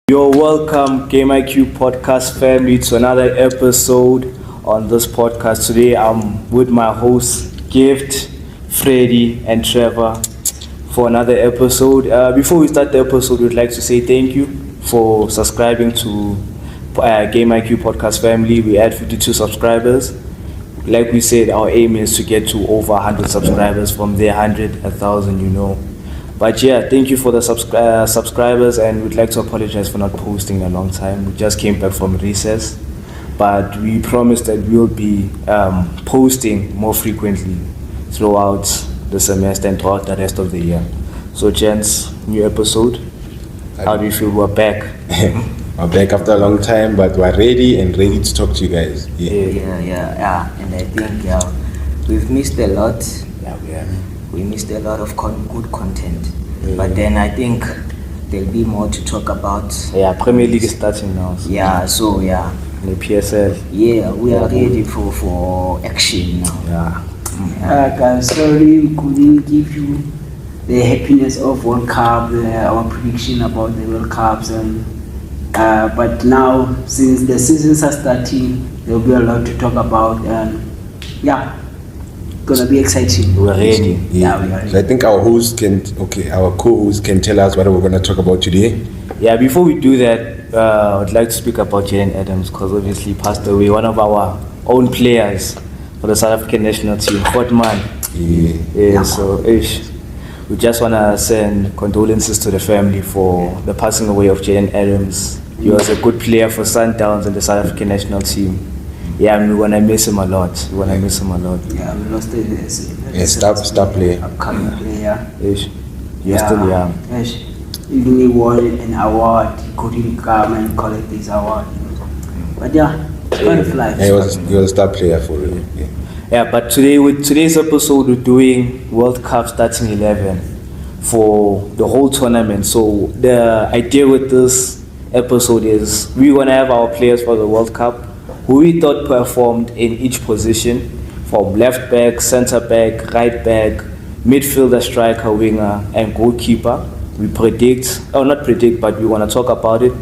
You're welcome, Game IQ podcast family, to another episode on this podcast. Today I'm with my hosts, Gift, Freddy, and Trevor for another episode. Before we start the episode, we'd like to say thank you for subscribing to Game IQ podcast family. We had 52 subscribers. Like we said, our aim is to get to over 100 subscribers. From there, 100, 1,000, But yeah, thank you for the subscribers, and we'd like to apologize for not posting in a long time. We just came back from recess, but we promise that we'll be posting more frequently throughout the semester and throughout the rest of the year. So gents, new episode. How do you feel? We're back. We're back after a long time, but we're ready to talk to you guys. Yeah. And I think we've missed a lot. Yeah. We missed a lot of good content, but then I think there'll be more to talk about. Yeah, Premier League is starting now. So. The PSL. Yeah, we are ready for action now. Guys, sorry we couldn't give you the happiness of World Cup, our prediction about the World Cups, but now since the seasons are starting, there'll be a lot to talk about, and gonna be exciting. We're ready. Yeah, we are ready. So I think our co-host can tell us what we're going to talk about today. Yeah, before we do that, I'd like to speak about Jalen Adams, because obviously he passed away, one of our own players for the South African national team, fourth man. So we just want to send condolences to the family for the passing away of Jalen Adams. He was a good player for Sundowns and the South African national team. Yeah, we want to miss him a lot. Yeah, we lost A star player. upcoming player. You're still young. Even he won an award, he couldn't come and collect this award. But part of life. Yeah, he was a star player for real. Yeah, but today, with today's episode, we're doing World Cup starting 11 for the whole tournament. So the idea with this episode is we're going to have our players for the World Cup who we thought performed in each position, from left back, center back, right back, midfielder, striker, winger, and goalkeeper. We not predict, but we want to talk about it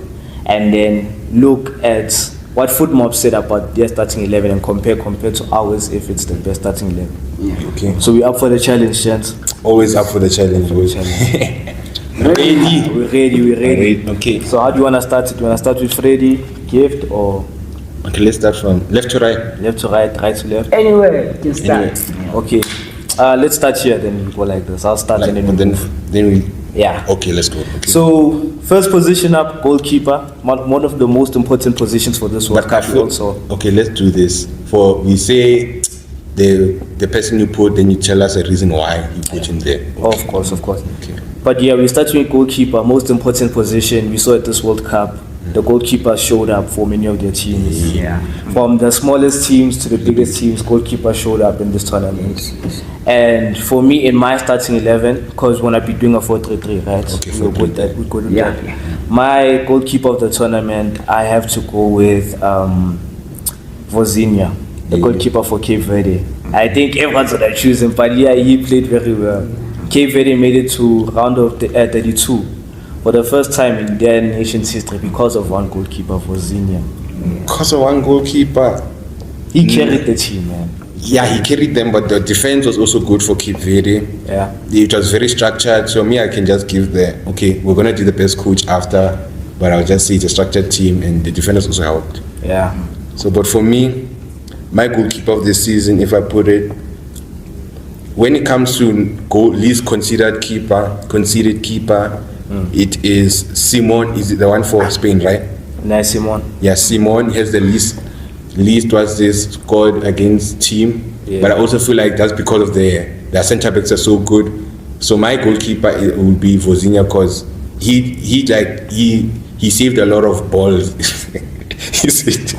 and then look at what FootMob said about their starting 11 and compared to ours if it's the best starting 11. Yeah. Okay. So we're up for the challenge, gents. Always up for the challenge. We're ready. Okay. So how do you want to start it? Do you want to start with Freddy, Gift, or Okay, let's start from left to right. left to right, right to left? Anyway, just start. Okay. Let's start here, then we go like this. I'll start and then we move. Then we. Yeah. Okay, let's go. Okay. So first position up, goalkeeper. One of the most important positions for this World Cup. Also. Okay, let's do this. We say the person you put, then you tell us a reason why you put him there. Of course. Okay. But yeah, we start with goalkeeper, most important position. We saw at this World Cup, the goalkeeper showed up for many of their teams. Yeah. From the smallest teams to the biggest teams, goalkeeper showed up in this tournament. And for me, in my starting 11, because when I be doing a 4-3-3, right? Okay, we're good at Yeah. that. My goalkeeper of the tournament, I have to go with Vozinha, the goalkeeper for Cape Verde. I think everyone's gonna choose him, but yeah, he played very well. Cape Verde made it to round of 32 for the first time in their nation's history because of one goalkeeper, Vozinha. Because of one goalkeeper. He carried the team, man. Yeah, he carried them, but the defense was also good for Cape Verde. Yeah. It was very structured, so I can just give we're going to do the best coach after, but I'll just say it's a structured team and the defenders also helped. Yeah. So, but for me, my goalkeeper of this season, if I put it, when it comes to least conceded keeper, it is Simon, is it the one for Spain, right? Nice, Simon. Yeah, Simon has the least scored against team, but I also feel like that's because of their centre backs are so good. So my goalkeeper will be Vozinha because he saved a lot of balls. he saved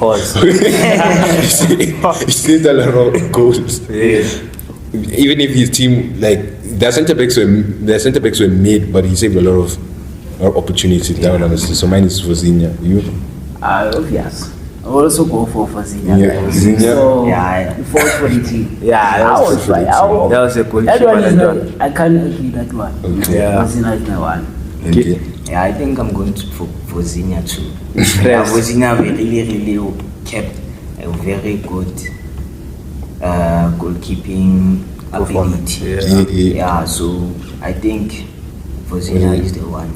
a lot of goals. Yeah. Even if his team their centre backs were made, but he saved a lot of opportunities. That one honestly. So mine is Vozinha. You? Obvious. I will also go for Vozinha. Yeah, Vozinha. So, Yeah. Vote for the team. Yeah, I was right. That was a good That one is keeper. not, I can't agree that one. Okay. Yeah. Vozinha is my one. Okay. Yeah, I think I'm going to for Zinia too. Yeah, Vozinha really kept a very good goalkeeping ability. Yeah, so I think Vozinha is the one.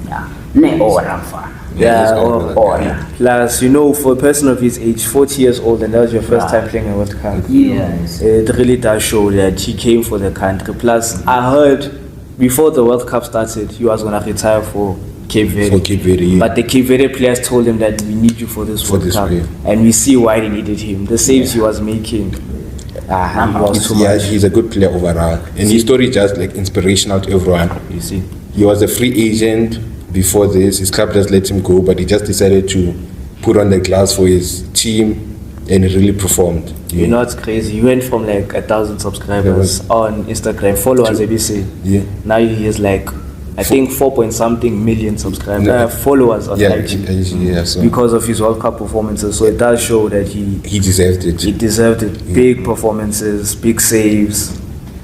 Plus, for a person of his age, 40 years old, and that was your first time playing a World Cup. Yes. It really does show that he came for the country. Plus, I heard before the World Cup started, he was going to retire for Cape Verde. But the Cape Verde players told him that we need you for this World Cup. And we see why they needed him. The saves he was making. He's a good player overall. And his story is just like inspirational to everyone. You see. He was a free agent before this. His club just let him go, but he just decided to put on the gloves for his team, and he really performed. You know, it's crazy. He went from like 1,000 subscribers on Instagram, followers, ABC. Yeah. Now he has like, I think 4-point-something million subscribers, followers on IG. So because of his World Cup performances. So it does show that he deserved it. He deserved it. Big performances, big saves.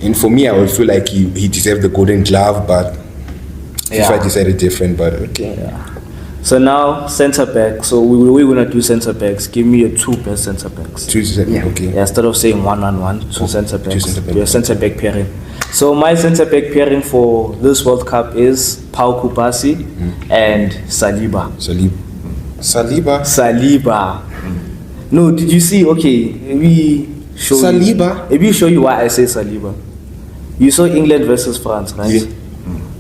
And for me, I would feel like he deserved the Golden Glove, but FIFA decided different. But okay. Yeah. So now centre back. So we're gonna do centre backs. Give me your 2 best centre backs. Okay. Yeah, instead of saying 1-on-1, 2 centre backs. Your centre back pairing. So my centre back pairing for this World Cup is Pau Kubasi and Saliba. Saliba. No, did you see? Okay, maybe show you why I say Saliba. You saw England versus France, right? Yeah.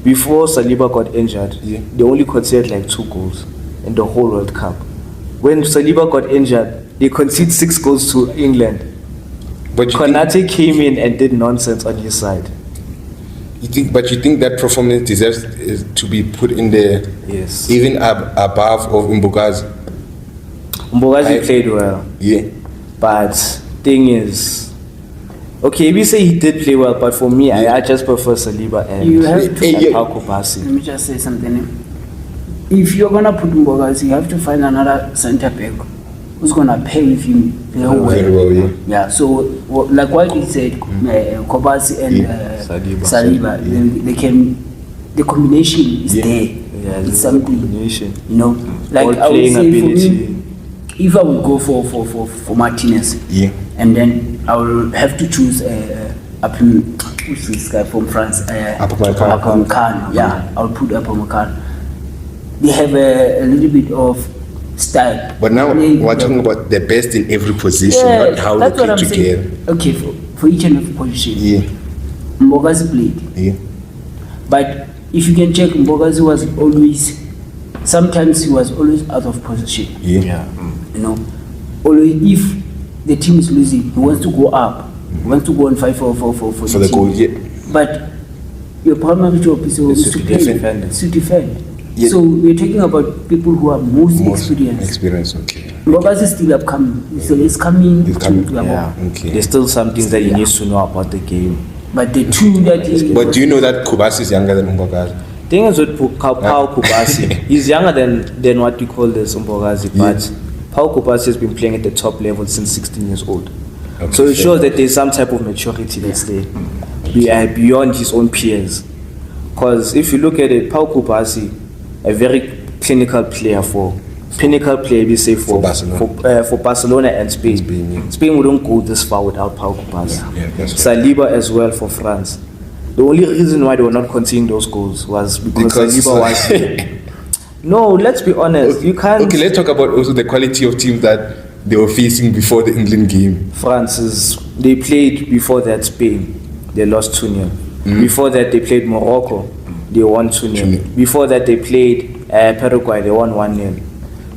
Before Saliba got injured, they only conceded like 2 goals in the whole World Cup. When Saliba got injured, they conceded 6 goals to England. But Konate came in and did nonsense on his side. You think that performance deserves to be put in there? Yes. Even above of Mbogazi. Mbogazi played well. Yeah. But thing is, okay, we say he did play well, but for me, I just prefer Saliba and Pau Kubasi. Let me just say something. If you're gonna put Mbogazi, you have to find another centre back who's gonna play with him very well. Yeah. So, like what you said, Kubasi and Saliba, they can. The combination is there. Yeah, it's something. Combination. Like I would say ability. for me, if I would go for Martinez, and then I will have to choose who's this guy from France? Upamecano. Yeah, I'll put Upamecano. They have a little bit of style. But now we're talking about the best in every position, not how they play together. Okay, for each and every position. Mbogazi played. But if you can check, Mbogazi was always out of position. Always if the team is losing, he wants to go up. He wants to go and fight for the goal. But your primary job is to defend. So we're talking about people who are most experienced. Okay. Mbogazi is still upcoming. So he's coming. Okay. There's still some things that he needs to know about the game. But the two that is. But do you know that Kubasi is younger than Mbogazi? Thing is with Pau Kubasi, he's younger than what we call this Mbogazi, but Pau Kubasi has been playing at the top level since 16 years old. Okay, so it shows that there's some type of maturity that's there beyond his own peers. Because if you look at it, Pau Kubasi, a very clinical player we say for Barcelona and Spain. Spain wouldn't go this far without Pau Kubasi. Saliba as well for France. The only reason why they were not conceding those goals was because Saliba was. No, let's be honest. You can't. Okay, let's talk about also the quality of teams that they were facing before the England game. They played before that Spain. They lost 2-0. Before that, they played Morocco. They won 2-0. Before that, they played Paraguay. They won 1-0.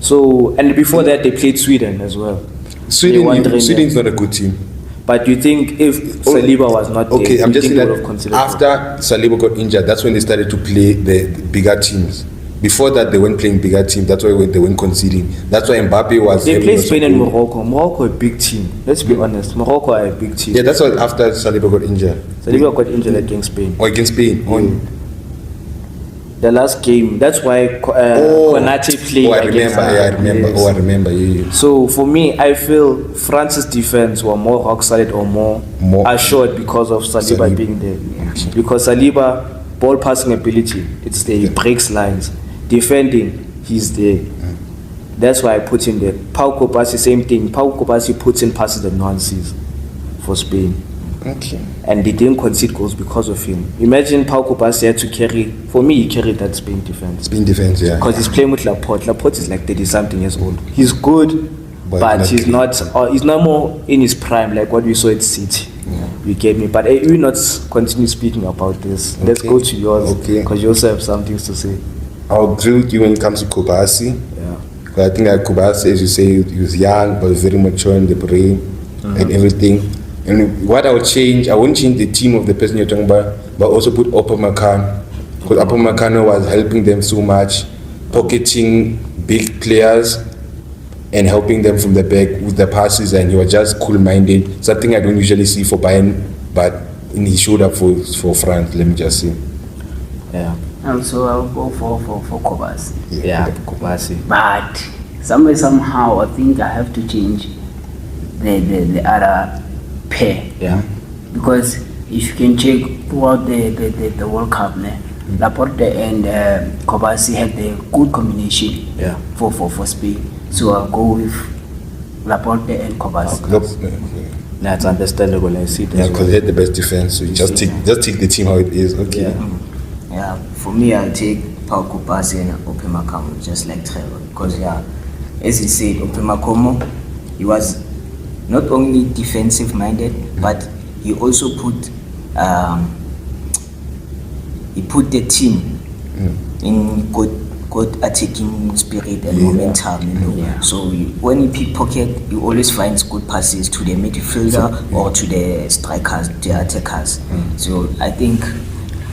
So, and before that, they played Sweden as well. Sweden's not a good team. But you think if Saliba was not there, I'm just saying that after Saliba got injured, that's when they started to play the bigger teams. Before that, they weren't playing bigger teams. That's why they weren't conceding. That's why Mbappe was. They played Spain and Morocco. Morocco a big team. Let's be honest. Morocco are a big team. Yeah, that's why after Saliba got injured. Saliba got injured against Spain. Against Spain. The last game. That's why Konate played against Spain. I remember. Yeah. So for me, I feel France's defense were more rock solid or more assured because of Saliba being there. Because Saliba, ball passing ability, it's there. He breaks lines. defending, he's there. That's why I put him there. Pau Kobasi, same thing. Pau Kobasi puts in passes the nuances for Spain. Okay. And they didn't concede goals because of him. Imagine Pau Kobasi had to carry, for me, he carried that Spain defense. Spain defense, yeah. Because he's playing with Laporte. Laporte is like 30-something years old. He's good, but he's not more in his prime like what we saw at City. Yeah. You get me? But we will not continue speaking about this. Okay. Let's go to yours, because you also have some things to say. I'll agree with you when it comes to Kobasi. Yeah. I think that Kobasi, as you say, he was young but very mature in the brain and everything. And what I would change, I wouldn't change the team of the person you're talking about, but also put Upamecano, because Upamecano was helping them so much, pocketing big players and helping them from the back with the passes, and he was just cool-minded, something I don't usually see for Bayern, but he showed up for France, let me just say. Yeah. Also, I'll go for Kobasi. Yeah, Kobasi. But somehow, I think I have to change the other pair. Yeah. Because if you can check throughout the World Cup, Laporte and Kobasi had a good combination for Spain. So I'll go with Laporte and Kobasi. That's understandable. I see that. Yeah, because they had the best defense, so you just take the team how it is. Okay. Yeah, for me, I'll take Pau Kobasi and Upamecano, just like Trevor. Because, as he said, Upamecano, he was not only defensive-minded, but he also put the team in good attacking spirit and momentum. You know? Yeah. So when he pickpocket, he always finds good passes to the midfielder or to the strikers, the attackers. So I think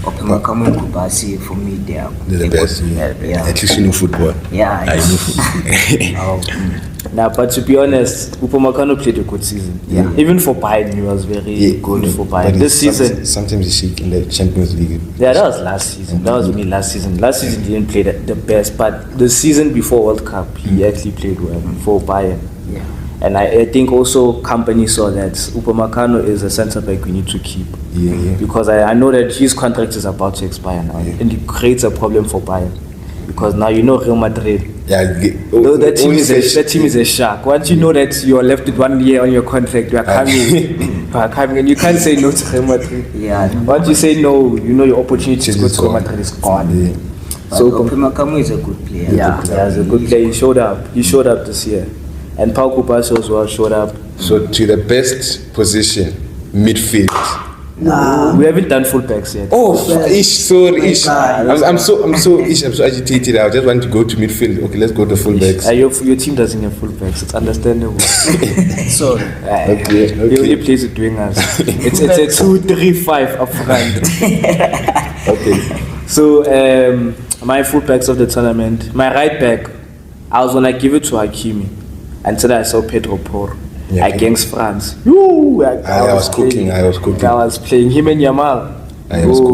Upamecano and Kobasi, for me, they're the best. At least you know football. Yeah. I know football. Now, but to be honest, Upamecano played a good season. Yeah. Even for Bayern, he was very good for Bayern. But This season, sometimes he shake in the Champions League. yeah, that was last season. That was me last season. Last season he didn't play the best, but the season before World Cup, he actually played well for Bayern. Yeah. And I think also company saw that Upamecano is a centre back we need to keep. Because I know that his contract is about to expire now, and it creates a problem for Bayern. Because now you know Real Madrid. That team is a shark. Once you know that you are left with 1 year on your contract, you are coming, and you can't say no to Real Madrid. Yeah. Once you say no, you know your opportunity to go to Real Madrid is gone. So Upamecano is a good player. Yeah, he's a good player. He showed up this year, and Pau Kobasi as well showed up. So to the best position, midfield. We haven't done fullbacks yet. I'm so agitated. I just want to go to midfield. Okay, let's go to fullbacks. Your team doesn't have fullbacks. It's understandable. Sorry. Okay. He only plays with wingers. It's a 2-3-5 up front. Okay. So my fullbacks of the tournament, my right back, I was gonna give it to Hakimi until I saw Pedro Porro. Against France. I was cooking. I was playing him and Yamal.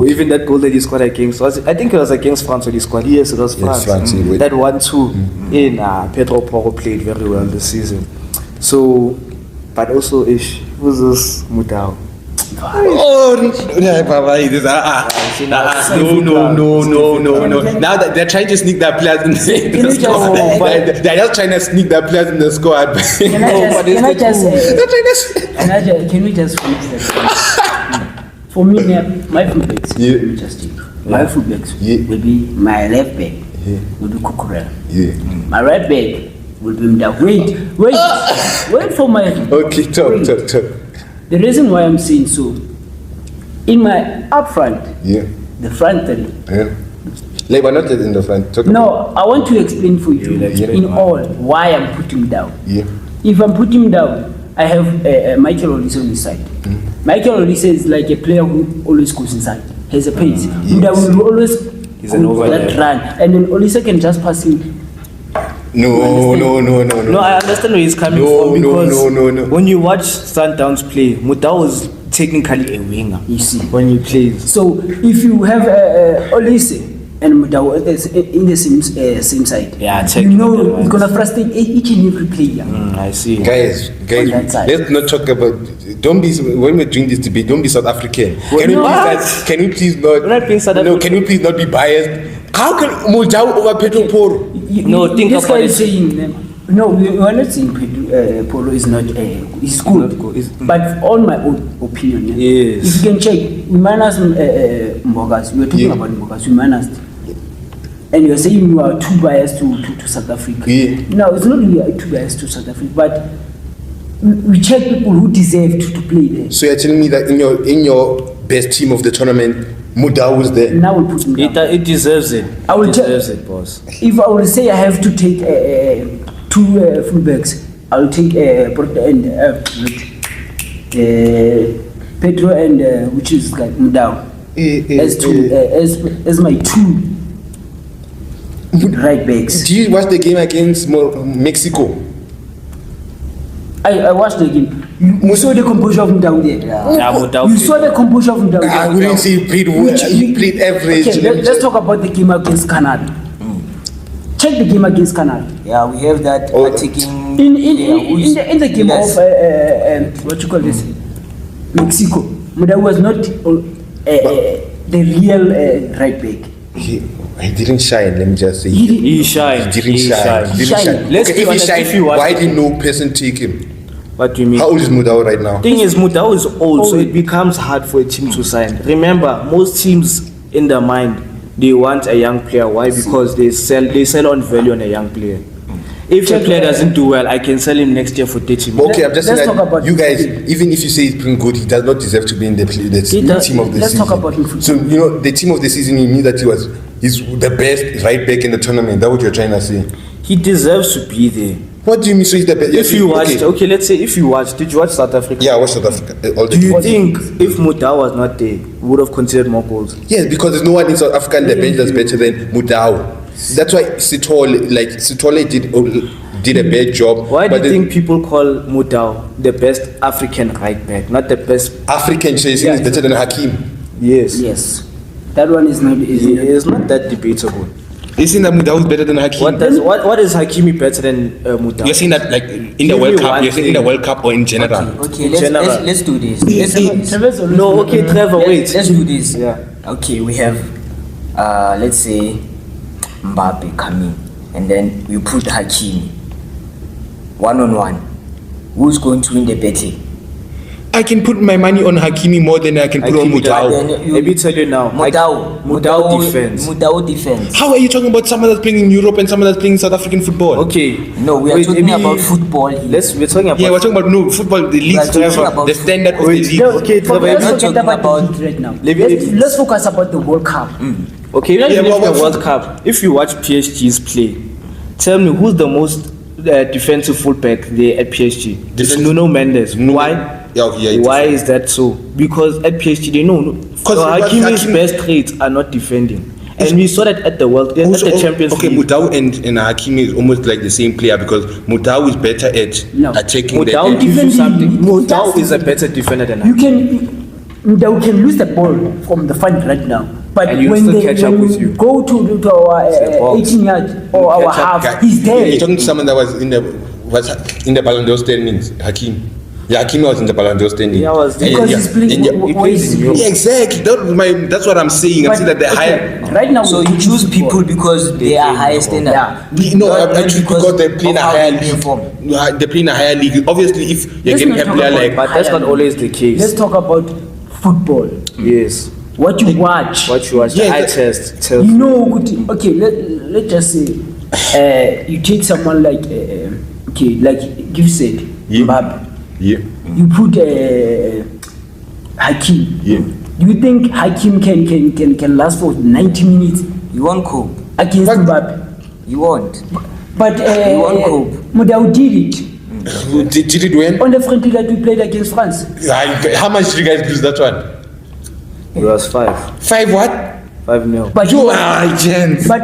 Even that goal that he scored against, I think it was against France when he scored. Yes, it was France. That 1-2 in Pedro Porro played very well this season. So, but also who's this Mutao? No. Now that they're trying to sneak their players in the squad. They're just trying to sneak their players in the squad. Can we just finish that? For me, my fullbacks. Let me just take. My fullbacks will be my left back. Will be Cucurella. My right back will be Mda. Wait for my. Okay, talk. The reason why I'm saying so, in my up front, the front three. Like, but not in the front. I want to explain for you in all why I'm putting down. If I'm putting down, I have Michael Olise on his side. Michael Olise is like a player who always goes inside, has a pace. That will always go that run, and then Olise can just pass him. No. I understand where he's coming from because when you watch Sundowns play, Mutao is technically a winger. You see, when he plays. So if you have Olise and Mutao in the same side, you know it's gonna frustrate each and every player. I see. Guys, let's not talk about. Don't be when we're doing this debate. Don't be South African. Can we please not? We're not being South African. No, can we please not be biased? How can Mudau over Pedro Porro? No, think this about guy it. is saying, no, we are not saying Polo is not, he's good. Not good. But on my own opinion, Yes. if you can check, we minus Mbogas, we were talking about Mbogas, we minus. And you're saying you are too biased to South Africa. Yeah. No, it's not really too biased to South Africa, but we check people who deserve to play there. So you're telling me that in your best team of the tournament, Mudau was there? Now we'll put him down. It deserves it. I will It tell- deserves it, boss. If I will say I have to take two fullbacks, I'll take Pedro and which is like Mudau as two as my two right backs. Do you watch the game against Mexico? I watched the game. You saw the composure of Mudau there. Yeah, Mudau You played saw the composure of Mudau I there. wouldn't say he played well. He played average. Okay, let's talk about the game against Canada. Check the game against Canada. Yeah, we have that attacking. In the game of what you call this, Mexico, Mudau was not the real right back. He didn't shine, let me just say. He shined. He didn't shine. He didn't Shine. shine. Let's Okay, be if he honest, shined, if you watch- why did no person take him? What do you mean? How old is Mudau right now? Thing is, Mudau is old, so it becomes hard for a team to sign. Remember, most teams in their mind, they want a young player. Why? Because they sell on value on a young player. If a player doesn't do well, I can sell him next year for 30 million. Okay, I'm just saying Let's talk that about you guys, even if you say he's playing good, he does not deserve to be in the team of the Let's season. talk about him. So, the team of the season, you knew that he's the best right back in the tournament. That's what you're trying to say. He deserves to be there. What do you mean? So he's the best? If you watched, okay, let's say if you watched, did you watch South Africa? Yeah, I watched South Africa all the Do you time. think if Mudau was not there, we would have considered more goals? Yes, because there's no one in South Africa on the bench that's better than Mudau. That's why Sithole did a bad job. Why do but you think people call Mudau the best African right back, not the best? African chasing is better than Hakim? Yes. Yes, that one is not. It's not that debatable. You saying that Mudau is better than Hakim? What is Hakimi better than Mudau? You're saying that like in the Give World me Cup, one you're saying in the thing. World Cup or in general? Okay, In let's general. let's do this. Let's No, okay, Trevor, wait. Let's do this. Yeah. Okay, we have let's say Mbappe coming, and then we put Hakimi 1-on-1. Who's going to win the battle? I can put my money on Hakimi more than I can put on Hakimi Mudau. Let me tell you now. Mudau defense. Mudau defense. How are you talking about someone that's playing in Europe and someone that's playing South African football? Okay. No, we are Wait, talking maybe- about football here. We're talking about. Yeah, we're talking about no football, the league, are talking Trevor, about the standard of the Wait, league. no, okay, Trevor, Let's not forget talking about about- the league right now. Let me- Let's focus about the World Cup. Okay, let's Yeah, leave but the World Cup. If you watch PSG's play, tell me who's the most defensive fullback there at PSG? It's Nuno Mendes. Why? Why is that so? Because at PSG they know. Because Hakimi's best traits are not defending, and we saw that at the Champions Okay, League. Mudau and Hakimi is almost like the same player because Mudau is better at No. attacking Mudau the gives you Defending, something. he Mudau does- is a better defender than You Hakimi. Mudau can lose the ball from the front right now, but And he'll when still they catch up when with you you. go to our the box. 18 yards or He'll our catch up. half, he's there. You're talking to someone that was in the Ballon d'Or standings, Hakim. Yeah, Hakimi was in the Ballon d'Or standings. Yeah, was there. Because yeah, he's playing. and yeah, he plays in Europe. Yeah, exactly. That's what I'm saying. I'm But, saying that the okay, higher. right now. So we're you talking choose football. people because they are higher standard. Yeah. No, Not actually because they're playing a of how higher they league. perform. They're playing a higher league. Obviously, if you're Let's getting not a talk player about like. But that's not always the case. Let's talk about football. Yes. What you watch. What you watch, the Yeah, eye that- test tells You know, okay, let's just say you take someone like you said, Yeah. Mbappe. Yeah. You put Hakim. Yeah. Do you think Hakim can last for 90 minutes You won't cope. against What? Mbappe? You won't. But You won't cope. Mudau did it Did it win? on the friendly that we played against France. How much did you guys lose that one? it was 5 5 what? 5-0. But You are gents. but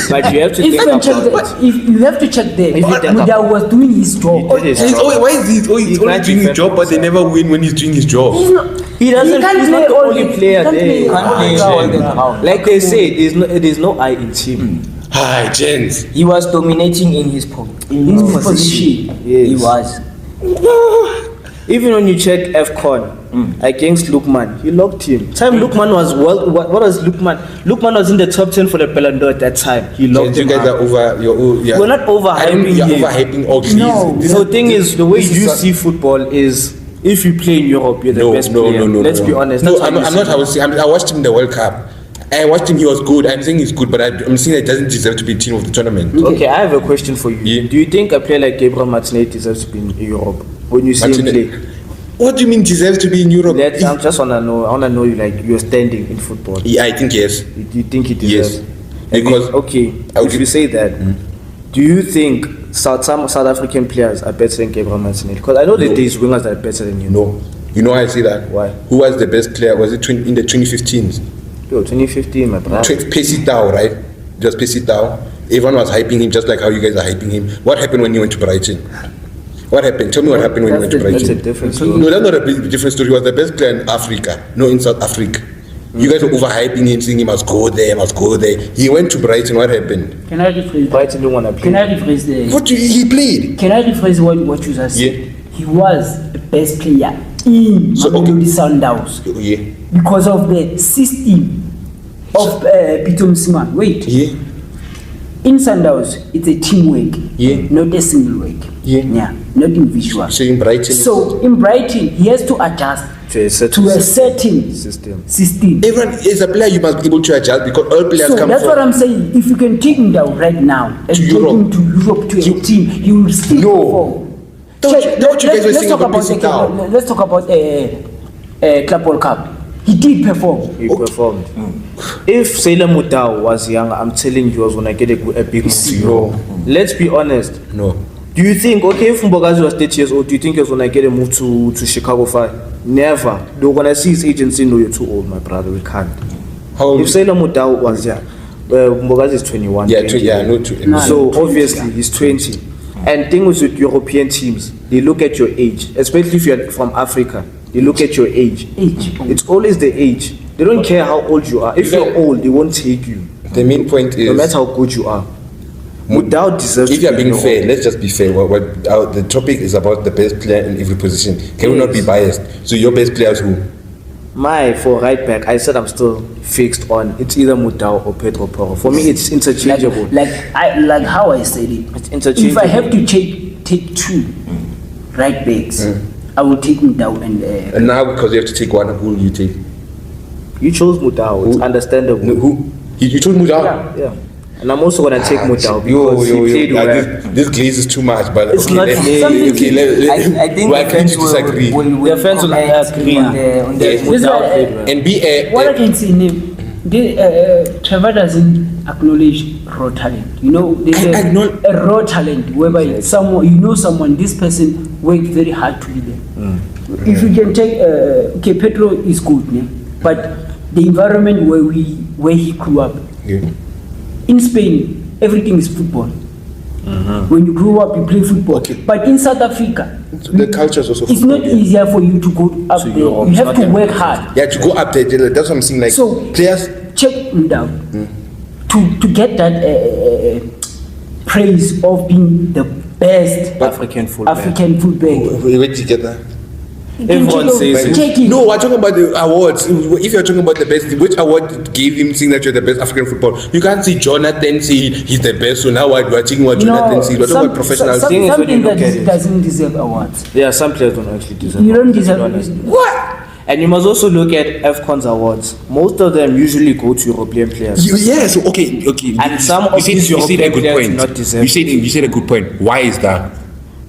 But you have to if think you about check it. if you have to check there, If you think Mudau was doing his job. He did his He's job. always, why is he he's He always can't doing his defend job, but they never win when he's doing his job? He's not, He doesn't. He can't He's not play the all only the- player he can't there. play Can't play all the round. Like they say, there's no eye in team. Hi, gents. He was dominating in his in his position. position. Yes. He was. Even when you check AFCON against Lukman, he locked him. Time Lukman was what was Lukman? Lukman was in the top 10 for the Ballon d'Or at that time. He locked him. You guys are over. We're not overhyping. You're overhyping all these. No. The thing is, the way you see football is, if you play in Europe, you're the best player. Let's be honest. No, I'm not. I watched him in the World Cup. I watched him. He was good. I'm saying he's good, but I'm saying he doesn't deserve to be team of the tournament. Okay, I have a question for you. Yeah. Do you think a player like Gabriel Martinelli deserves to be in Europe? When you see him play, what do you mean deserves to be in Europe? I just wanna know. I wanna know you like your standing in football. Yeah, I think yes. You think he deserves? Yes. Because if you say that, do you think some South African players are better than Gabriel Martinelli? Because I know that these wingers that are better than you. No. You know why I say that? Why? Who was the best player? Was it in the 2015s? Yo, 2015, my brother. Pacey Tau, right? Just Pacey Tau. Everyone was hyping him just like how you guys are hyping him. What happened when you went to Brighton? What happened? Tell me what happened when you went to Brighton. That's a different story. No, that's not a different story. He was the best player in Africa. No, in South Africa. You guys were overhyping him, saying he must go there, must go there. He went to Brighton. What happened? Can I rephrase? Brighton don't want to play. Can I rephrase the? What he played? Can I rephrase what you just said? Yeah. He was the best player in Mamelodi Sundowns Yeah. because of the system of Peter Msimang. Wait. Yeah. In Sundowns, it's a teamwork, Yeah. not a single work. Yeah. Not individual. So in Brighton. So in Brighton, he has to adjust To a to a certain system. Everyone, as a player, you must be able to adjust because all players So come that's from. what I'm saying. If you can take him down right now and To take Europe. him to Europe to a team, he will still No. perform. Don't Check, you guys were let's saying talk about about Pacey Tau? let's talk about Club World Cup. He did perform. He performed. If Sailor Mutau was young, I'm telling you, he was gonna get a big move. No. Let's be honest. No. Do you think, okay, if Mbogazi was 30 years old, do you think he was gonna get a move to Chicago Fire? Never. They were gonna see his agency, no, you're too old, my brother, we can't. How old? If Sailor Mutau was young, Mbogazi is 21. Yeah, 20. no. So obviously he's 20. And thing with European teams, they look at your age, especially if you're from Africa. They look at your age. It's always the age. They don't care how old you are. If you're old, they won't take you. The main point is, No matter how good you are. Mutau deserves if to you're be being in fair, Europe. let's just be fair. The topic is about the best player in every position. Can we not be biased? So your best players who? For right back, I said I'm still fixed on it's either Mutau or Pedro Porro. For me, it's interchangeable. Like how I said it. It's interchangeable. If I have to take two right backs, I will take him down And now because you have to take one, who will you take? You chose Mutau. It's understandable. No, who? You chose Mutau? Yeah. And I'm also gonna take Mutau because he played well. This glaze is too much, but It's not glaze. I think I the fans disagree. will The fans will comment agree. on the Yes. Mutau played well. And be what I can say in him, Trevor doesn't acknowledge raw talent. You know, there's I know- a raw talent whereby someone, this person worked very hard to be there. If you can take, okay, Pedro is good, yeah? But the environment where he grew up, Yeah. in Spain, everything is football. When you grew up, you play football. Okay. But in South Africa, The culture is also it's football, not yeah. easier for you to go up To there. Europe, You it's have not to that work easy. hard. Yeah, to go up there, that's what I'm saying. Like So players, check him down to get that praise of being the best African fullback. where did you get that? Everyone says it. Check it. No, we're talking about the awards. If you're talking about the best, which award gave him saying that you're the best African football? You can't see Jonathan say he's the best. So now we're talking about Jonathan say. We're talking about professional. thing is when Something you look that at it- doesn't deserve awards. Yeah, some players don't actually deserve. You don't it, to be deserve honest. what? And you must also look at AFCON's awards. Most of them usually go to European players. Yeah, so okay. And some of these you said a European good players point. do not deserve You said a good point. Why is that?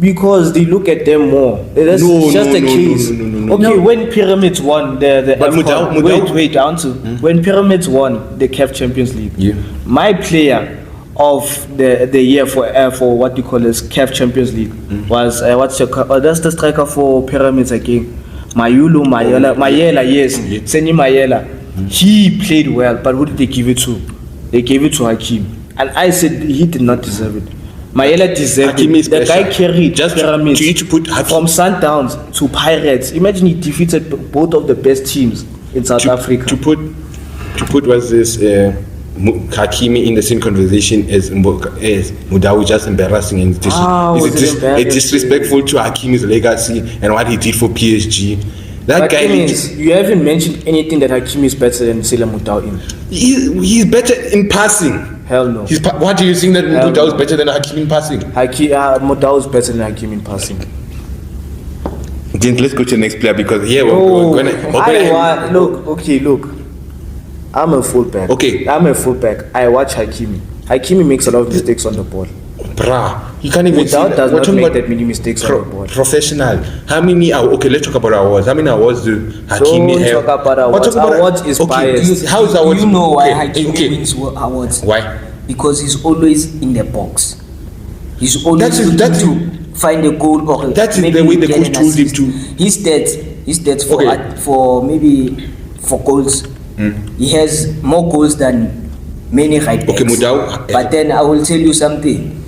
Because they look at them more. That's No, just no, a no, case. no. Okay, when Pyramids won the But AFCON, Mutau- wait, I want to. When Pyramids won the CAF Champions League, Yeah. my player of the year for what you call as CAF Champions League was that's the striker for Pyramids again. Mayela, yes, Seni Mayela. He played well, but who did they give it to? They gave it to Hakim, and I said he did not deserve it. Mayela deserved Hakim it. is The guy special. carried Just Pyramids you need to put Hakim- from Sundowns to Pirates. Imagine he defeated both of the best teams in South Africa. To put what's this Hakimi in the same conversation as Mudau, just embarrassing and it's disrespectful to Hakimi's legacy and what he did for PSG. That but guy means you haven't mentioned anything that Hakimi is better than Sela Mudau in. He's better in passing. Hell no. What do you think that Mudau is better than Hakimi in passing? Mudau is better than Hakimi in passing. Then let's go to the next player because here look. I'm a fullback. Okay. I'm a fullback. I watch Hakimi. Hakimi makes a lot of mistakes on the ball. You can't even see that. Does not make that many mistakes on the ball. Professional. How many okay, let's talk about awards. How many awards do Hakimi have? Talk about awards. Awards is biased. How is awards? You know why Hakimi wins awards? Why? Because he's always in the box. He's always looking to find a goal or that's maybe the way the get coach an told him assist. to. His stats for goals. He has more goals than many right backs. Okay, Mudau. But then I will tell you something.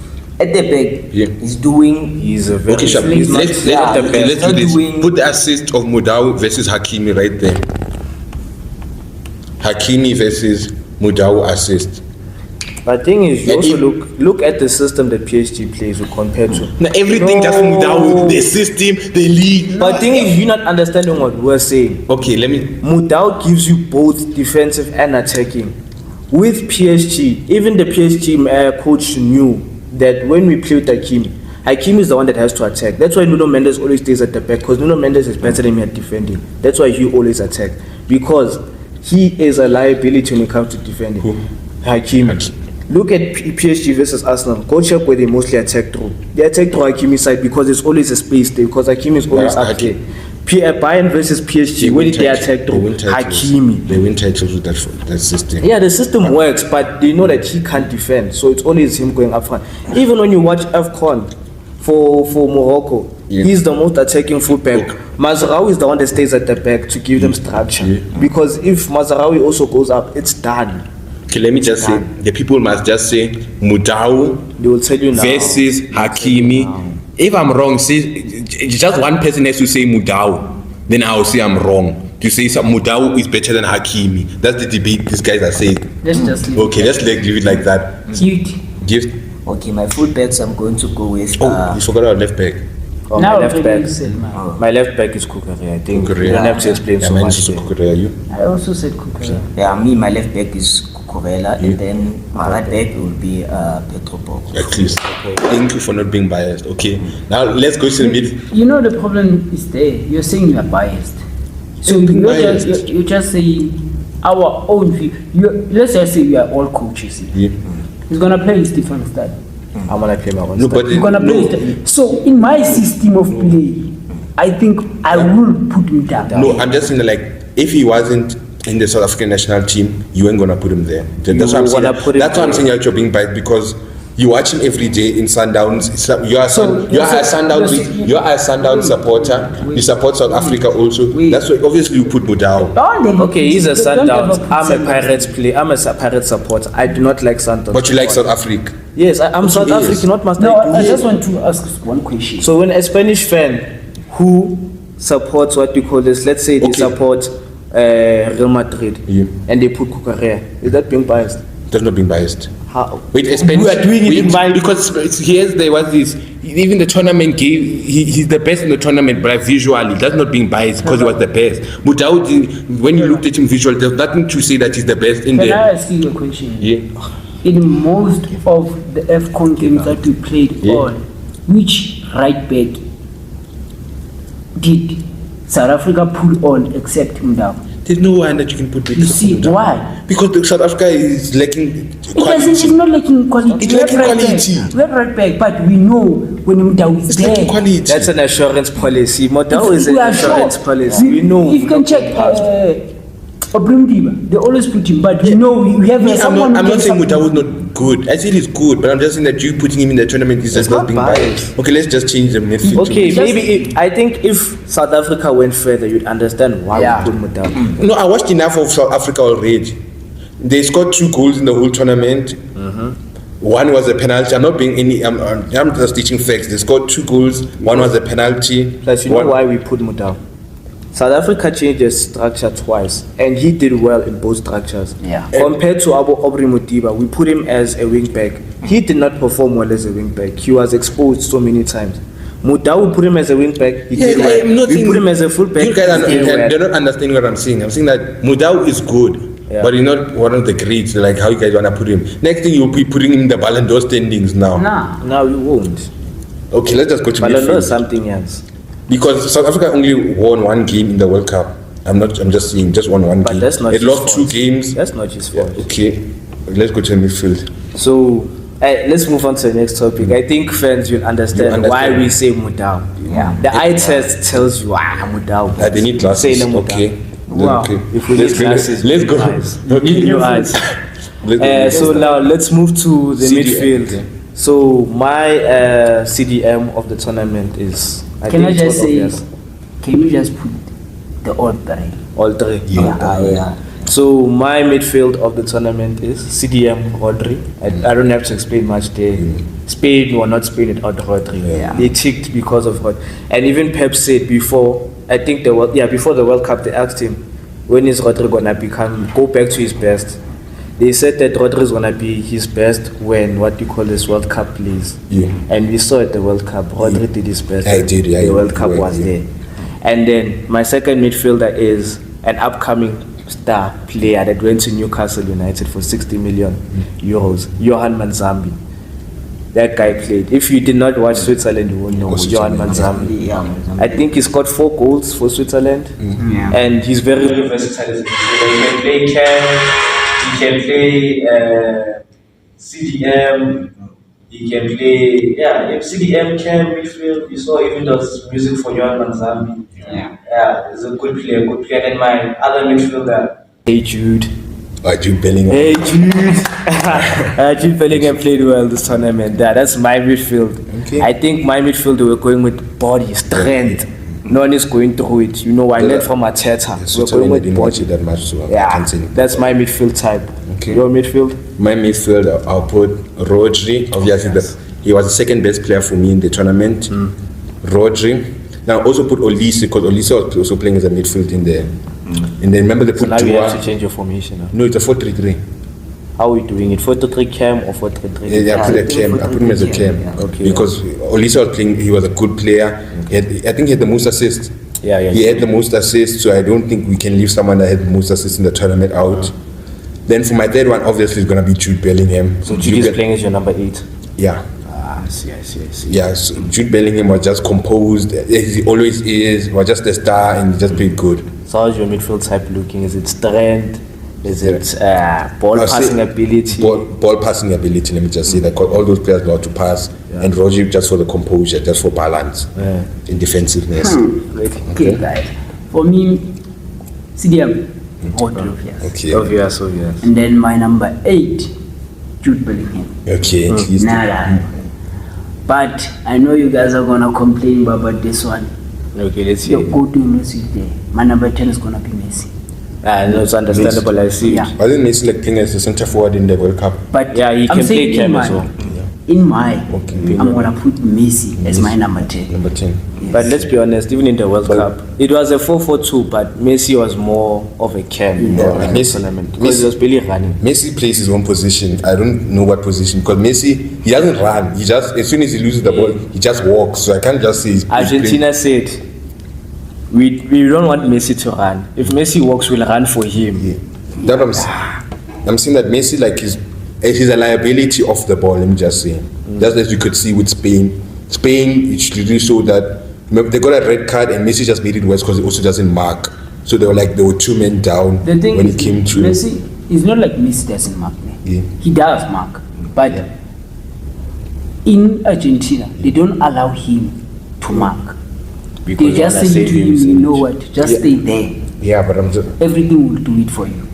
At the back, he's a very let's do this. Put the assist of Mudau versus Hakimi right there. Hakimi versus Mudau assist. But the thing is, you also look at the system that PSG plays compared to. Now everything just Mudau, the system, the league. But the thing is, you're not understanding what we're saying. Okay, Mudau gives you both defensive and attacking. With PSG, even the PSG coach knew that when we play with Hakimi is the one that has to attack. That's why Nuno Mendes always stays at the back, because Nuno Mendes is better than me at defending. That's why he always attacks, because he is a liability when it comes to defending. Hakimi. Look at PSG versus Arsenal. Go check where they mostly attack through. They attack through Hakimi's side because there's always a space there, because Hakimi is always up there. Bayern versus PSG, where did they attack through? Hakimi. They win titles with that system. Yeah, the system works, but they know that he can't defend, so it's always him going up front. Even when you watch AFCON for Morocco, he's the most attacking fullback. Mazraoui is the one that stays at the back to give them structure. Because if Mazraoui also goes up, it's done. Okay, let me just say, the people must just say Mudau they will tell you now versus Hakimi. If I'm wrong, say just one person has to say Mudau, then I'll say I'm wrong. To say Mudau is better than Hakimi. That's the debate these guys are saying. Let's just leave let's leave it like that. Gift. Okay, my fullbacks I'm going to go with. You forgot our left back. My left back is Kukurea. I think you don't have to explain so much. I also said Kukurea. Yeah, my left back is Kukurela, and then my right back will be Petro Porro. At least. Thank you for not being biased. Okay, now let's go to the middle. You know the problem is there. You're saying you are biased. So you're just saying our own view. Let's just say we are all coaches. He's gonna play his different style. I'm gonna play my own style. You're gonna play. So in my system of play, I think I will put him down. No, I'm just saying that, like, if he wasn't in the South African national team, you ain't gonna put him there. That's what I'm saying. That's why I'm saying you're being biased, because you watch him every day in Sundowns. You are a Sundowns supporter. You support South Africa also. That's why obviously you put Mudau. Okay, he's a Sundowns. I'm a Pirates player. I'm a Pirates supporter. I do not like Sundowns. But you like South Africa? Yes, I'm South African. Not must no, I just want to ask one question. So when a Spanish fan who supports what we call this, let's say they support Real Madrid and they put Kukurea, is that being biased? That's not being biased. How? Wait, we are doing it in mind because there was this. Even the tournament he's the best in the tournament, but visually that's not being biased because he was the best. Mudau, when you looked at him visually, there's nothing to say that he's the best in there. Can I ask you a question? Yeah. In most of the AFCON games that we played on, which right back did South Africa put on except Mudau? There's no one that you can put. You see why? Because South Africa is lacking quality. It's not lacking quality. It's lacking quality. We have right back, but we know when Mudau is there. Lacking quality. That's an assurance policy. Mudau is an assurance policy. We know. If you can check Obrimdiba, they always put him, but we know we have someone. I'm not saying Mudau is not good. I say he's good, but I'm just saying that you putting him in the tournament is just not being biased. Okay, let's just change the midfield. Okay, maybe I think if South Africa went further, you'd understand why we put Mudau. No, I watched enough of South Africa already. They scored 2 goals in the whole tournament. One was a penalty. I'm not being any. I'm just teaching facts. They scored 2 goals. One was a penalty. Plus, you know why we put Mudau? South Africa changed their structure twice, and he did well in both structures. Yeah. Compared to Aubrey Modiba, we put him as a wing back. He did not perform well as a wing back. He was exposed so many times. Mudau, we put him as a wing back. He did well. We put him as a full back. You guys they're not understanding what I'm saying. I'm saying that Mudau is good, but he's not one of the greats. Like how you guys wanna put him. Next thing you'll be putting him in the Ballon d'Or standings now. Nah. No, we won't. Okay, let's just go to Ballon d'Or midfield. is something else. Because South Africa only won one game in the World Cup. I'm just saying, just won one But game. that's not It his lost fault. 2 games. That's not his fault. Okay, let's go to the midfield. So let's move on to the next topic. I think fans will understand why we say Mudau. Yeah. The eye test tells you Mudau. They need glasses. Say no Mudau. Okay. Wow. Okay. If we Let's need go. glasses, Let's we go. need eyes. Okay. We need new eyes. Let's go. So now let's move to the CDM. midfield. Okay. So my CDM of the tournament is. Can I think just total, say, yes, can you just put the all three? all three? Yeah. So my midfield of the tournament is CDM Rodri. I don't have to explain much there. Spain or not Spain without Rodri. Yeah. They ticked because of Rodri. And even Pep said before, I think before the World Cup, they asked him, when is Rodri gonna go back to his best? They said that Rodri is gonna be his best when this World Cup plays. Yeah. And we saw at the World Cup, Rodri did his best. I did, yeah, The yeah, World Cup yeah, was yeah. there. And then my second midfielder is an upcoming star player that went to Newcastle United for 60 million euros, Johan Manzambi. That guy played. If you did not watch Switzerland, you won't know Oh, Johan Switzerland, Manzambi. Yeah. I think he scored 4 goals for Switzerland, Yeah. and he's very, very versatile as a midfielder. He can play cam, he can play CDM, he can play CDM cam midfield. You saw even does music for Johan Manzambi. Yeah, he's a good player. And my other midfielder, Hey Jude. Jude Bellingham. Hey Jude. Jude Bellingham played well this tournament. That's my midfield. Okay. I think my midfield we're going with body, strength. No one is going through it. You know, I learned from Arteta. We're Switzerland, going I with didn't watch it body. that much, so I Yeah, can't say. that's my midfield type. Okay. Your midfield? My midfield, I'll put Rodri. Obviously, he was the second best player for me in the tournament. Rodri. Now also put Olise, because Olise was also playing as a midfield in there. And then remember they So put now you have to Tua. change your formation. Huh? No, it's a 4-3-3. How are we doing it? 4-3 cam or 4-3-3? Yeah, I put a cam. I put him as a cam. Okay. Because Olise was playing, he was a good player. I think he had the most assists. Yeah. He had the most assists, so I don't think we can leave someone that had the most assists in the tournament out. Then for my third one, obviously, it's going to be Jude Bellingham. So Jude is playing as your number 8. Yeah. I see. Yeah, so Jude Bellingham was just composed. He always is. Was just a star and he just played good. So how's your midfield type looking? Is it strength? Is it ball I'll say passing ability? Ball passing ability, let me just say that. 'Cause all those players know how to pass. And Roger just for the composure, just for balance in defensiveness. Okay, guys. For me, CDM, Rodri, yes. Okay. Obvious. And then my number 8, Jude Bellingham. Okay, at least. Nah. But I know you guys are gonna complain about this one. Okay, let's hear Your it. go-to Messi there. My number 10 is gonna be Messi. No, it's understandable. I see. Yeah. Wasn't Messi like playing as a centre forward in the World Cup? But Yeah, he I'm can saying play cam in as well. in my, Okay. I'm gonna put Messi as my number 10. Number 10. But let's be honest, even in the World Cup, it was a 4-4-2, but Messi was more of a cam in the Messi- tournament because he was barely running. Messi plays his own position. I don't know what position because Messi, he doesn't run. He just, as soon as he loses the ball, he just walks. So I can't just say he's Argentina said, we don't want Messi to run. If Messi walks, we'll run for him. That I'm saying that Messi like he's a liability off the ball. Let me just say, just as you could see with Spain. Spain, it really showed that they got a red card and Messi just made it worse because he also doesn't mark. So they were 2 men down The thing when is, it came to. Messi, it's not like Messi doesn't mark me. Yeah. He does mark. But in Argentina, they don't allow him to mark. They Because just wanna say save to him, him, isn't you it? know what, just stay there. Yeah, but I'm just. Everything will do it for you.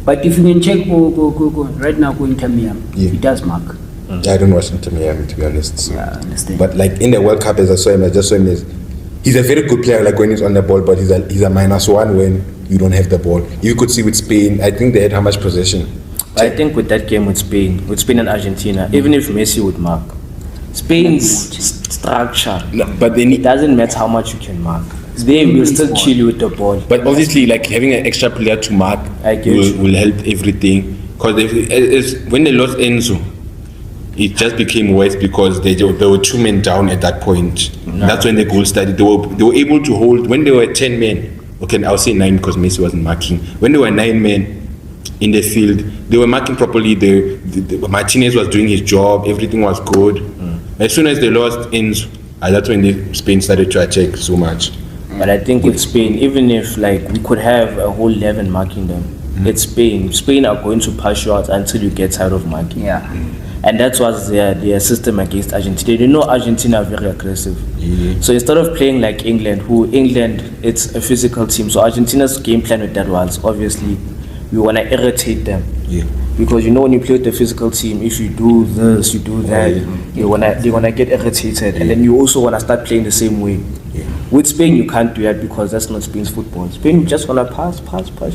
But if you can check, go. Right now, go Inter Miami. Yeah. He does mark. Yeah, I don't watch Inter Miami to be honest. So. Yeah, I understand. But like in the World Cup, as I saw him, I just saw him as he's a very good player. Like when he's on the ball, but he's a -1 when you don't have the ball. You could see with Spain, I think they had how much possession. I think with that game with Spain and Argentina, even if Messi would mark, Spain's structure, But then it doesn't matter how much you can mark. they will still kill you with the ball. But obviously, like having an extra player to mark I get you. will help everything. Because when they lost Enzo, it just became worse because there were 2 men down at that point. That's when the goal started. They were able to hold when they were 10 men. Okay, I'll say 9 because Messi wasn't marking. When they were 9 men in the field, they were marking properly. Martinez was doing his job. Everything was good. As soon as they lost Enzo, that's when Spain started to attack so much. But I think with Spain, even if like we could have a whole 11 marking them, it's Spain. Spain are going to pass you out until you get tired of marking. Yeah. And that was their system against Argentina. You know Argentina are very aggressive. So instead of playing like England, it's a physical team. So Argentina's game plan with that was obviously we want to irritate them. Because you know when you play with the physical team, if you do this, you do that, they're gonna get irritated, and then you also wanna start playing the same way. With Spain, you can't do that because that's not Spain's football. Spain, you just wanna pass.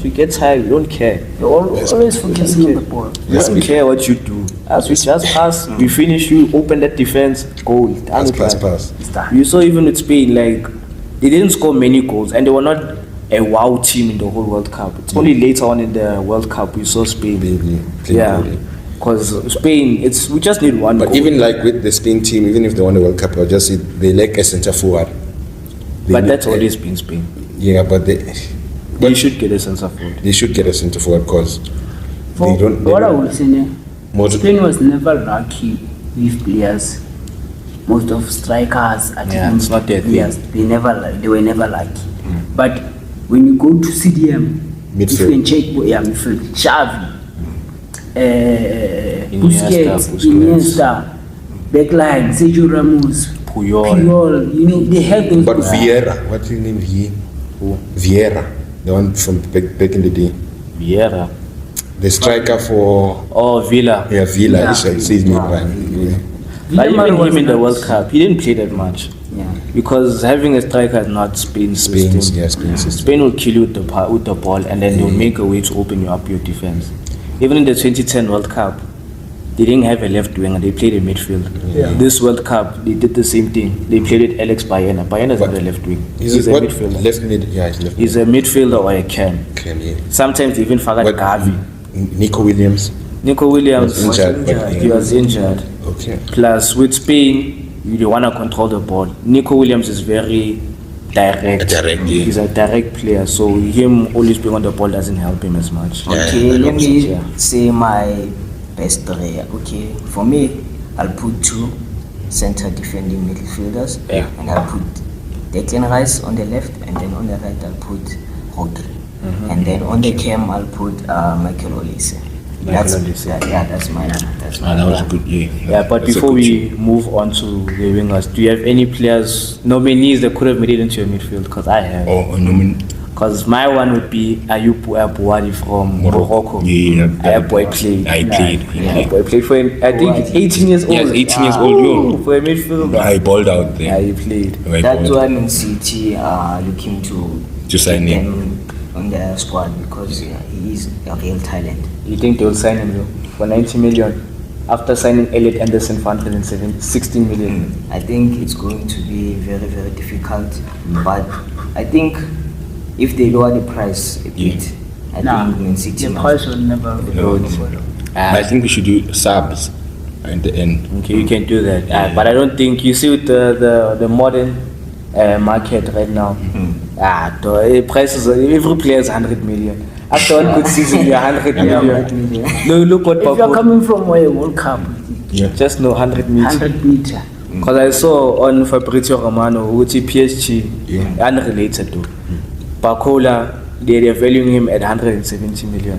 You get tired, you don't care. You're always focusing on the ball. You don't care what you do. As we just pass, we finish, you open that defense, goal. Pass. You saw even with Spain, like they didn't score many goals, and they were not a wow team in the whole World Cup. It's only later on in the World Cup we saw Spain. Because Spain, we just need one But goal. even like with the Spain team, even if they won the World Cup, I'll just say they lack a centre forward. But that's always been Spain. Yeah, but They should get a centre forward. They should get a centre forward because they don't. What I would say, Most- Spain was never lucky with players. Most of strikers, it's not their thing. players, they were never lucky. But when you go to CDM, Midfield. if you can check, midfield, Xavi, Busquets, Iniesta, backline, Sergio Ramos, Puyol, you know, they have those. But Vieira, what's his name? Vieira, the one from back in the day. Vieira. The striker for Villa. Villa. Yeah. I say his name right. But even was him in the nice. World Cup, he didn't play that much. Yeah. Because having a striker is not Spain's system. Spain's system. Spain will kill you with the ball, and then they'll make a way to open you up your defense. Even in the 2010 World Cup, they didn't have a left winger, they played a midfield. This World Cup, they did the same thing. They played with Alex Baena. Baena is not a left wing. He's a midfielder. Left mid, he's left. He's a midfielder or a cam. Sometimes they even forgot Gavi. Nico Williams. Was injured. He was injured. Okay. Plus, with Spain, you want to control the ball. Nico Williams is very direct. He's a direct player, so him always being on the ball doesn't help him as much. Okay, let me say my best three. Okay, for me, I'll put 2 center defending midfielders, and I'll put Declan Rice on the left, and then on the right I'll put Rodri, and then on the cam I'll put Michael Olise. That's mine. That was good. Yeah, but That's before a good we move on to the wingers, do you have any players, nominees that could have made it into your midfield? Because I have. Because my one would be Ayub Bouhaddi from Morocco. Ayub boy played. Ayub boy played for him. I think it's 18 years old. Yes, 18 years old. For a midfielder. I balled out there. Yeah, he played. That's why Man City are looking to sign get him on their squad because he is a real talent. You think they will sign him though, for 90 million after signing Elliot Anderson for 116 million? I think it's going to be very, very difficult, but I think if they lower the price a bit, I think Man City the price will never I think we should do subs at the end. Okay, you can do that. But I don't think, you see with the modern market right now, the prices, every player is 100 million. After one good season, you're 100 million. No, look what if you're coming from a World Cup, just know 100 meters. 100 meter. Because I saw on Fabrizio Romano, which is PSG, unrelated to Barcola, they're valuing him at 170 million.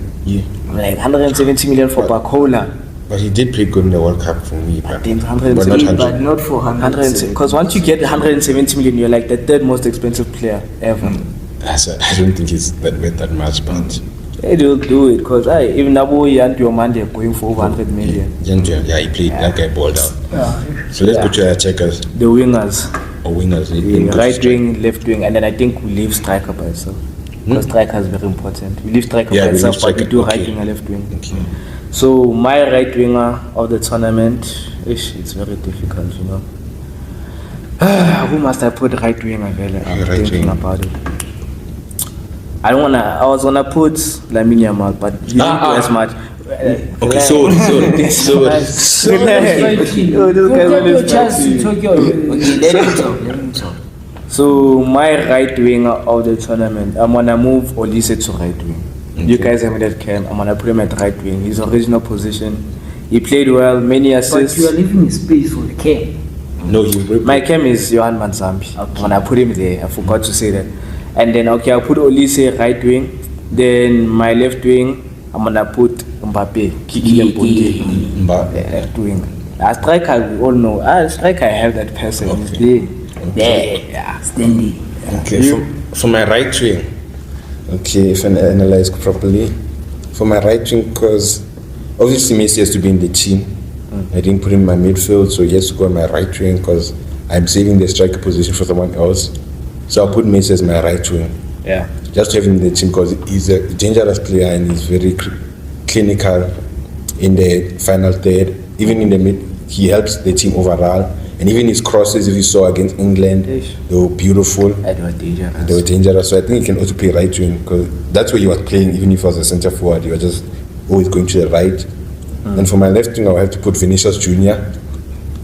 Like 170 million for Barcola. But he did play good in the World Cup for me. But not for 170. Because once you get 170 million, you're like the third most expensive player ever. I don't think he's worth that much, but They will do it because even Abu and your man they're going for over 100 million. Yeah, he played. That guy balled out. So let's go to our checkers. The wingers. Or wingers. Right wing, left wing, and then I think we leave striker by itself. Because striker is very important. We leave striker by itself, but we do right wing and left wing. Okay. So my right winger of the tournament, it's very difficult, you know. Who must I put right wing? I'm Right thinking wing. about it. I was gonna put Lamine Yamal, but he didn't do as much. Okay, sorry. Okay, let him talk. So my right winger of the tournament, I'm gonna move Olise to right wing. You guys have that cam. I'm gonna put him at right wing. His original position. He played well, many But assists. you are leaving space for the care. No, My cam is Johan Manzambi. Okay. When I put him there, I forgot to say that. And then I'll put Olise right wing. Then my left wing, I'm gonna put Mbappe, Kiki and Bonde. Left wing. A striker, we all know. A striker, I have that person. He's there. Yeah. Standing. Okay, for my right wing. Okay, if I analyze properly, for my right wing, because obviously Messi has to be in the team. I didn't put him in my midfield, so he has to go on my right wing because I'm saving the striker position for someone else. So I'll put Messi as my right wing. Yeah. Just to have him in the team because he's a dangerous player and he's very clinical in the final third. Even in the mid, he helps the team overall. And even his crosses, if you saw against England, they were beautiful. That was dangerous. They were dangerous. So I think he can also play right wing because that's where he was playing. Even if he was a centre forward, he was just always going to the right. And for my left wing, I'll have to put Vinicius Junior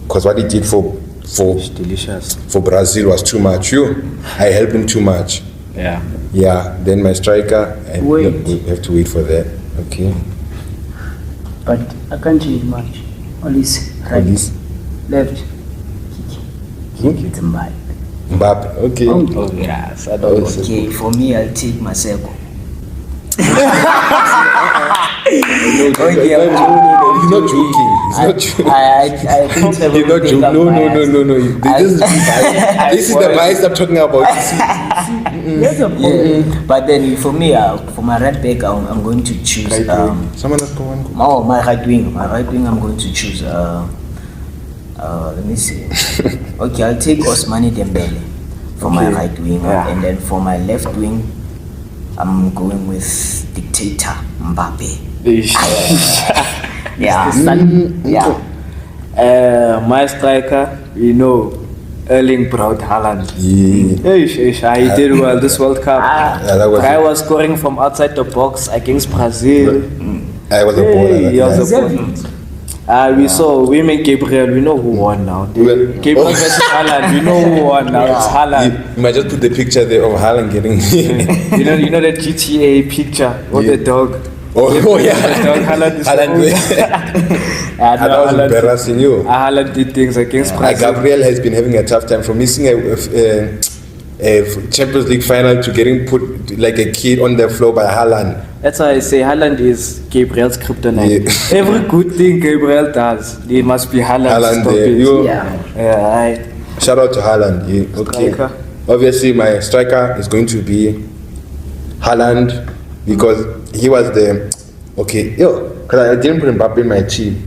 because what he did for It's delicious. Brazil was too much. I helped him too much. Yeah. Yeah. Then my striker, I Wait. have to wait for that. Okay. But I can't change much. Olise, right. Olise. Left. Kiki. It's Mbappe. Mbappe. Okay. Oh, yes. I don't know. Okay, for me, I'll take Maseko. He's not joking. He's not joking. I think He's not joking. No. This is the bias I'm talking about. Yeah, but then for me, for my right back, I'm going to choose. Someone else go on. My right wing. My right wing, I'm going to choose. Let me see. Okay, I'll take Ousmane Dembele for my right wing, and then for my left wing, I'm going with Dictator Mbappe. Yeah, yeah. My striker, Erling Braut Haaland. Yeah. He did well this World Cup. that was Guy was scoring from outside the box against Brazil. I was a baller. He was a Yeah. baller. We saw women Gabriel. We know who won now. Gabriel versus Haaland. We know who won now. It's Haaland. You might just put the picture there of Haaland getting. you know that GTA picture of the dog. Oh yeah. The dog Haaland is That was embarrassing. Haaland did things against Brazil. Gabriel has been having a tough time from missing a Champions League final to getting put like a kid on the floor by Haaland. That's why I say Haaland is Gabriel's kryptonite. Yeah. Every good thing Gabriel does, it must be Haaland. Haaland Stop there. it. Yeah. Shout out to Haaland. Yeah. Okay. Striker. Obviously, my striker is going to be Haaland because he was the because I didn't put Mbappe in my team.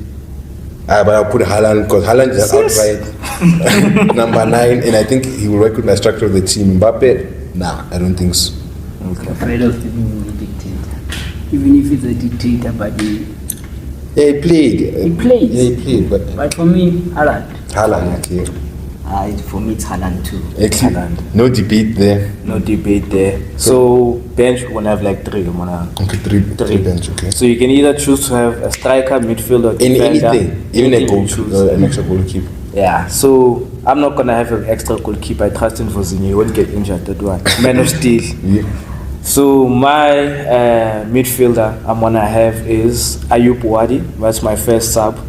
But I'll put Haaland because Haaland is an outright number 9, and I think he will work with my structure of the team. Mbappe, nah, I don't think so. Afraid of being a dictator. Even if it's a dictator, but he Yeah, he played. He plays. Yeah, he played, But for me, Haaland. Haaland, okay. For me, it's Haaland too. Excellent. Haaland. No debate there. No debate there. So bench we're gonna have like 3. Okay, three bench, okay. So you can either choose to have a striker, midfielder, defender. Anything, even a anything you goal, an extra goalkeeper. Yeah, so I'm not gonna have an extra goalkeeper. I trust in Vozinha. He won't get injured. That one. Man of steel. Yeah. So my midfielder I'm gonna have is Ayub Wadi. That's my first sub.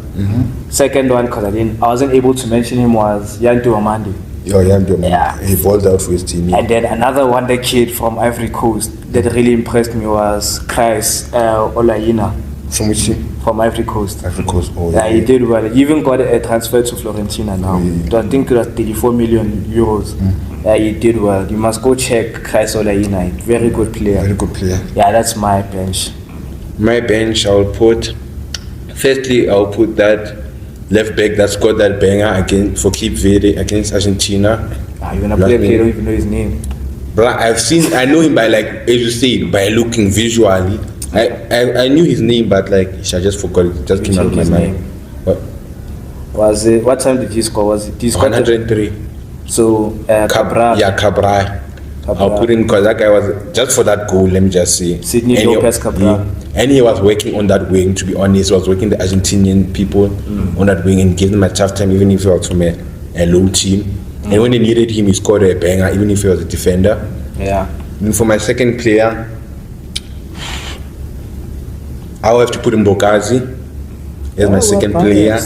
Second one, because I wasn't able to mention him, was Yanto Amandi. Oh, yeah, Yeah. He balled out for his team. Yeah. And then another wonder kid from Ivory Coast that really impressed me was Chris Olayina From which team? from Ivory Coast. Ivory Coast. Oh, Yeah, he did well. He even got a transfer to Fiorentina now. Yeah. I think it was 34 million euros. Yeah, he did well. You must go check Chris Olayina. Very good player. Very good player. Yeah, that's my bench. My bench, I'll put that left back that scored that banger for Cape Verde against Argentina. You're gonna play a player, you don't even know his name. But I know him by as you said, by looking visually. I knew his name, but I just forgot it. Just came out of my His mind. name. What? What time did he score? Was it? He scored 103. So Cabral. Yeah, Cabral. I'll put in because that guy was just for that goal. Let me just say, Sidney And Lopez Cabral. And he was working on that wing. To be honest, he was working the Argentinian people on that wing and gave them a tough time, even if he was from a low team. And when they needed him, he scored a banger, even if he was a defender. Yeah. And for my second player, I'll have to put in Bokazi as my second player.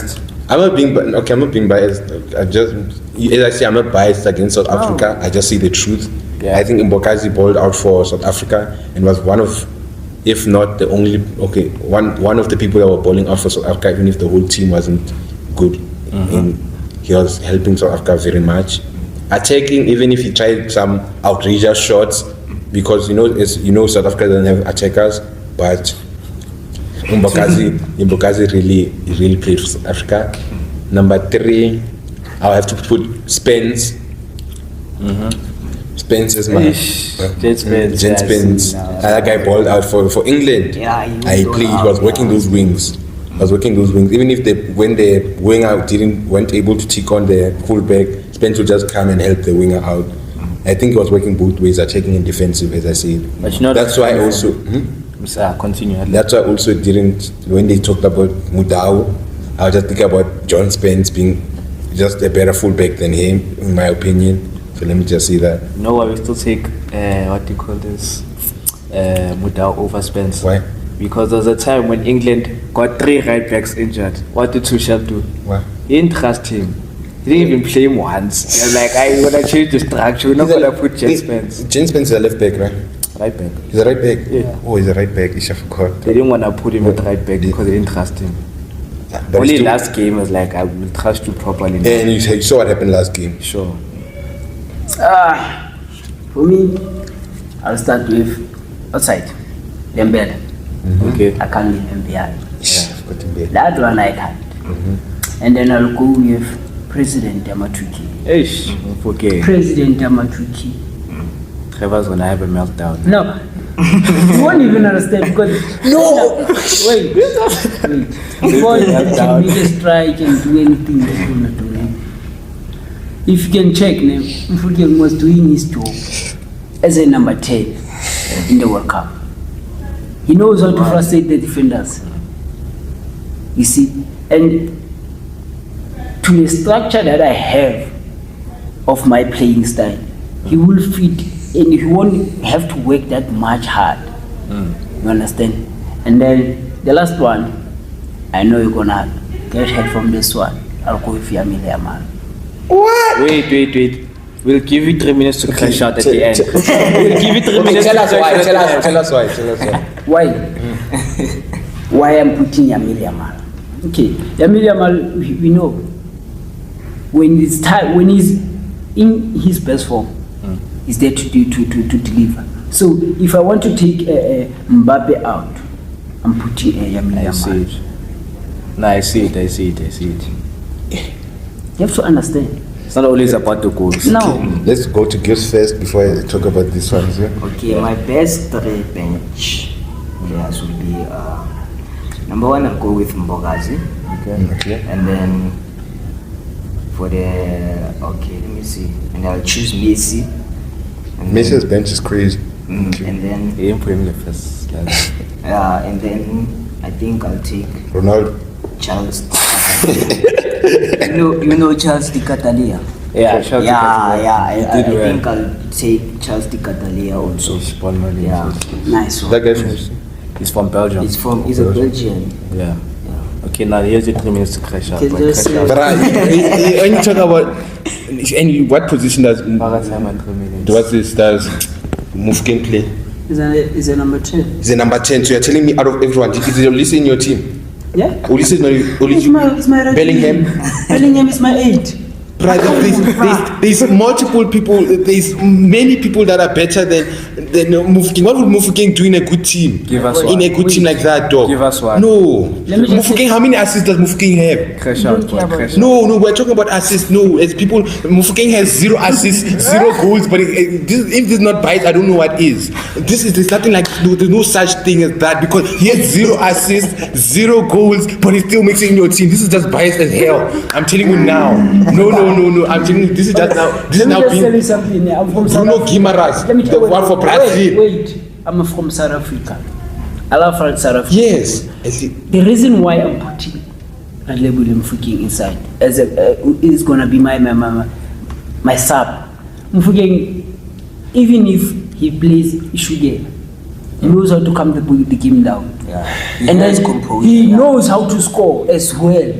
I'm not being biased. As I say, I'm not biased against South Africa. I just see the truth. Yeah. I think Mbokazi balled out for South Africa and was one of, if not the only, one of the people that were balling out for South Africa, even if the whole team wasn't good. And he was helping South Africa very much. Attacking, even if he tried some outrageous shots, because South Africa doesn't have attackers, but Mbokazi really played for South Africa. Number 3, I'll have to put Spence. Spence is my Jen Spence. That guy balled out for England. Yeah, He was working those wings. Even if when the winger weren't able to take on the fullback, Spence would just come and help the winger out. I think he was working both ways, attacking and defensive, as I said. But that's why I also. Continue. That's why I also didn't. When they talked about Mudau, I was just thinking about John Spence being just a better fullback than him, in my opinion. So let me just say that. No, I will still take Mudau over Spence. Why? Because there was a time when England got 3 right backs injured. What did Tuchel do? Why? He didn't trust him. He didn't even play him once. He was like, I want to change the structure. We're not going to put Jen Spence. Jen Spence is a left back, right? Right back. He's a right back? Yeah. Oh, he's a right back. I forgot. They didn't want to put him at right back because they didn't trust him. But Only still, last game was like, I will trust you properly. And you saw what happened last game. Sure. For me, I'll start with outside. Dembele. Okay. I can't leave him behind. Yeah, I've got him there. That one I can't. And then I'll go with President Yamatuki. Okay. President Yamatuki. Trevor's gonna have a meltdown. No. You won't even understand because wait. Before you can make a strike and do anything that you're not doing. If you can check now, Mfulke was doing his job as a number 10 in the World Cup. He knows how to frustrate the defenders. You see, and to the structure that I have of my playing style, he will fit and he won't have to work that much hard. You understand? And then the last one, I know you're gonna get hurt from this one. I'll go with Yamile Yamal. What? Wait. We'll give you 3 minutes to crash out at the end. We'll give you 3 minutes Tell to us crash why. out. Tell us why. Why? Why I'm putting Yamile Yamal? Okay, Yamile Yamal, we know when it's time, when he's in his best form, he's there to deliver. So if I want to take Mbappe out, I'm putting Yamile I see Yamal. it. No, I see it. You have to understand. It's not always about the goals. No. Let's go to gifts first before I talk about this one. Yeah? Okay, my best 3 bench players will be number 1, I'll go with Mbokazi. Okay. And then for the let me see. And I'll choose Messi. And Messi's bench is crazy. And then He didn't put him in the first slide. and then I think I'll take Ronaldo. Charles. you know Charles Di Catalia. Yeah, sure. I think I'll take Charles Di Catalia also. Yeah. Nice one. That guy from He's from Belgium. He's a Belgian. Yeah. Okay, now here's your 3 minutes to crash out. Okay, just, when you talk about what position does Time and 3 minutes. what's this does Mufkin play? Is a number 10. He's a number 10. So you're telling me out of everyone, is Olise in your team? Yeah? Olise is not It's my right Bellingham. Bellingham is my 8. Right, there's multiple people. There's many people that are better than Mufkin. What would Mufkin do in a good team? Give us in one. a good team like that, dog. Give us one. No. Let me just Mufkin, how many assists does Mufkin have? Crash out, boy. Crash out. No, we're talking about assists. No, it's people. Mufking has 0 assists, 0 goals. But if this is not biased, I don't know what is. There's nothing like there's no such thing as that because he has 0 assists, 0 goals, but he still makes it in your team. This is just biased as hell. I'm telling you now. No. No. I'm telling you, this is just now. This is Let now me just tell you being something. I'm from South Bruno Africa. Guimaraes, Let me the tell you one for Brazil. Wait. I'm from South Africa. I love South Africa. Yes. I see. The reason why I'm putting Radley Mufokeng inside as is gonna be my sub. Mufokeng, even if he plays Ishuge, he knows how to calm the game down. Yeah. And then he knows how to score as well.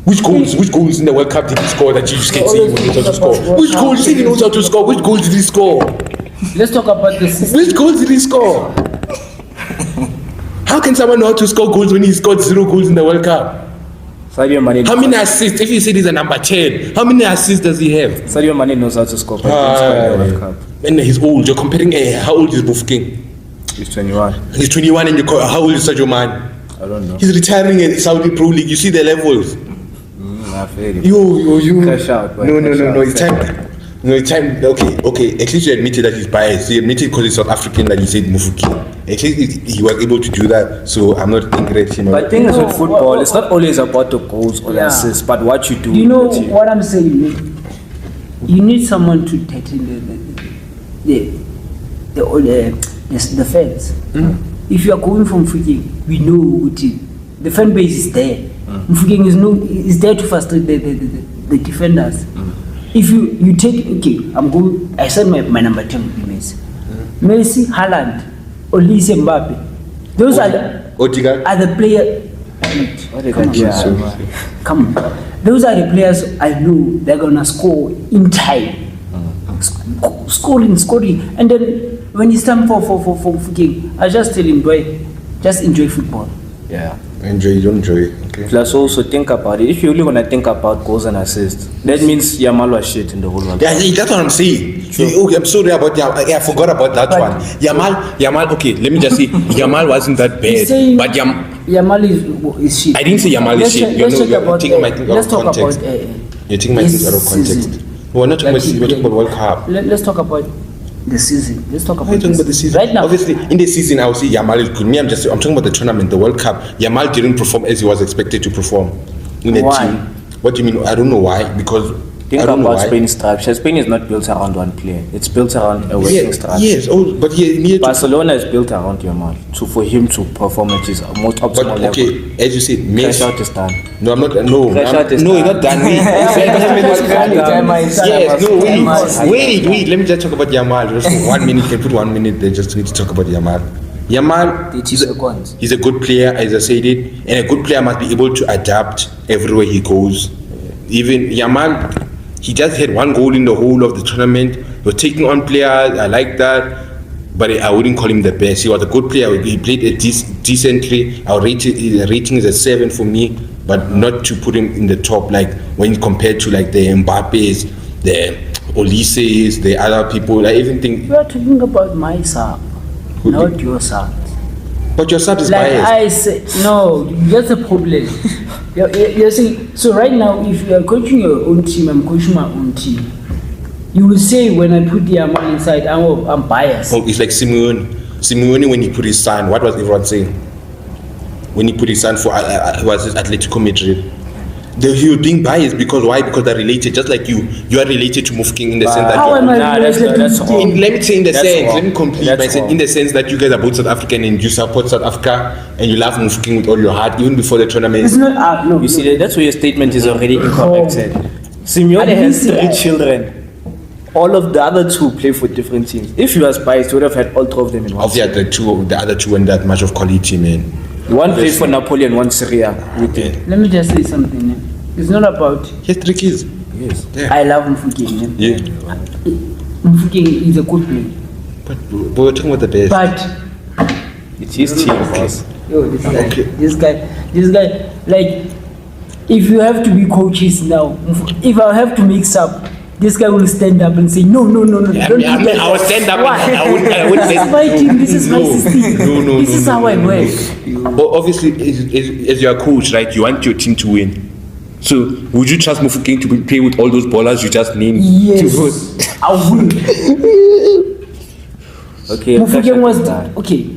Which goals in the World Cup did he score that you just can't say he knows how to score? Which goals did he knows how to score? Which goals did he score? Let's talk about the system. Which goals did he score? How can someone know how to score goals when he scored 0 goals in the World Cup? Sadio Mane. How many assists? If you say he's a number 10, how many assists does he have? Sadio Mane knows how to score. But he didn't score in the World Cup. And he's old. You're comparing. How old is Mufokeng? He's 21. He's 21, and how old is Sadio Mane? I don't know. He's retiring in Saudi Pro League. You see the levels. I've heard it. You. Cash out, boy. No. Cash out. It's time. No, it's time. Okay. At least you admitted that he's biased. He admitted because he's South African that he said Mufokeng. At least he was able to do that. So I'm not angry at him. But the thing is with football, it's not always about the goals or the assists, but what you do. You know with the team. what I'm saying? You need someone to tighten the fans. If you are going from Mufokeng, we know the fan base is there. Mufokeng is there to frustrate the defenders. If you take I said my number 10 would be Messi. Messi, Haaland, Olise, Mbappe. Those are the players. Come on. Those are the players I know they're gonna score in time. Scoring. And then when it's time for Mufokeng, I just tell him, boy, just enjoy football. Yeah. Enjoy. Okay. Plus also think about it. If you're only gonna think about goals and assists, that means Yamal was shit in the whole world. Yeah, that's what I'm saying. Okay, I'm sorry about Yamal. I forgot about that one. Yamal. Okay, let me just say, Yamal wasn't that bad, but Yamal is shit. I didn't say Yamal is shit. Let's taking my thing out of context. You're taking my things out of context. We're not talking about. We're talking about World Cup. Let's talk about the season. Let's talk about the season. Right now. Obviously, in the season, I would say Yamal is good. I'm talking about the tournament, the World Cup. Yamal didn't perform as he was expected to perform in the Why? team. What do you mean? I don't know why. Because Think I don't know about why. Spain's structure. Spain is not built around one player. It's built around a working structure. Yes. But he needed to. Barcelona is built around Yamal. So for him to perform at his most optimal But level. okay, as you said, Crash Messi. out is done. No, I'm not. No, Crash out is no, done. you're not done. Wait. Yes. No. Wait. Let me just talk about Yamal. Just for 1 minute. You can put 1 minute there. Just need to talk about Yamal. Yamal, 30 seconds. he's a good player, as I said it, and a good player must be able to adapt everywhere he goes. Even Yamal, he just had 1 goal in the whole of the tournament. He was taking on players. I like that, but I wouldn't call him the best. He was a good player. He played decently. Our rating is a 7 for me, but not to put him in the top like when compared to like the Mbappes, the Olises, the other people. I even think. You are talking about my sub, not your sub. But your sub is Like biased. I say, no, that's a problem. You're saying, so right now, if you are coaching your own team, I'm coaching my own team. You will say when I put the Yamal inside, I'm biased. Oh, it's like Simeone. Simeone, when he put his son, what was everyone saying? When he put his son for was it Atletico Madrid? He was being biased because why? Because they're related, just like you. You are related to Mufokeng in the sense that. How am I that's related to wrong. Let me say in the That's sense. wrong. Let me complete That's by saying wrong. in the sense that you guys are both South African and you support South Africa and you love Mufokeng with all your heart, even before the tournament. It's not no. You see, that's where your statement is already incorrect. Simeone has 3 children. All of the other 2 play for different teams. If you were biased, you would have had all 3 of them in one. Obviously, the other two weren't that much of quality, man. One played for Napoli and one Serie A. Let me just say something. It's not about. He has 3 kids. Yes. I love Mufokeng. Yeah. Mufokeng is a good player, But we're talking about the best. but It's his team, boss. yo, this guy, like, if you have to be coaches now, if I have to mix up, this guy will stand up and say, no, don't do that. I will stand up. Why? I would This say, is my team, this is my No, system. no, This is how I work. But obviously, as you're a coach, right, you want your team to win. So, would you trust Mufokeng to play with all those ballers you just named? Yes, I will. Okay. Mufokeng was done. okay.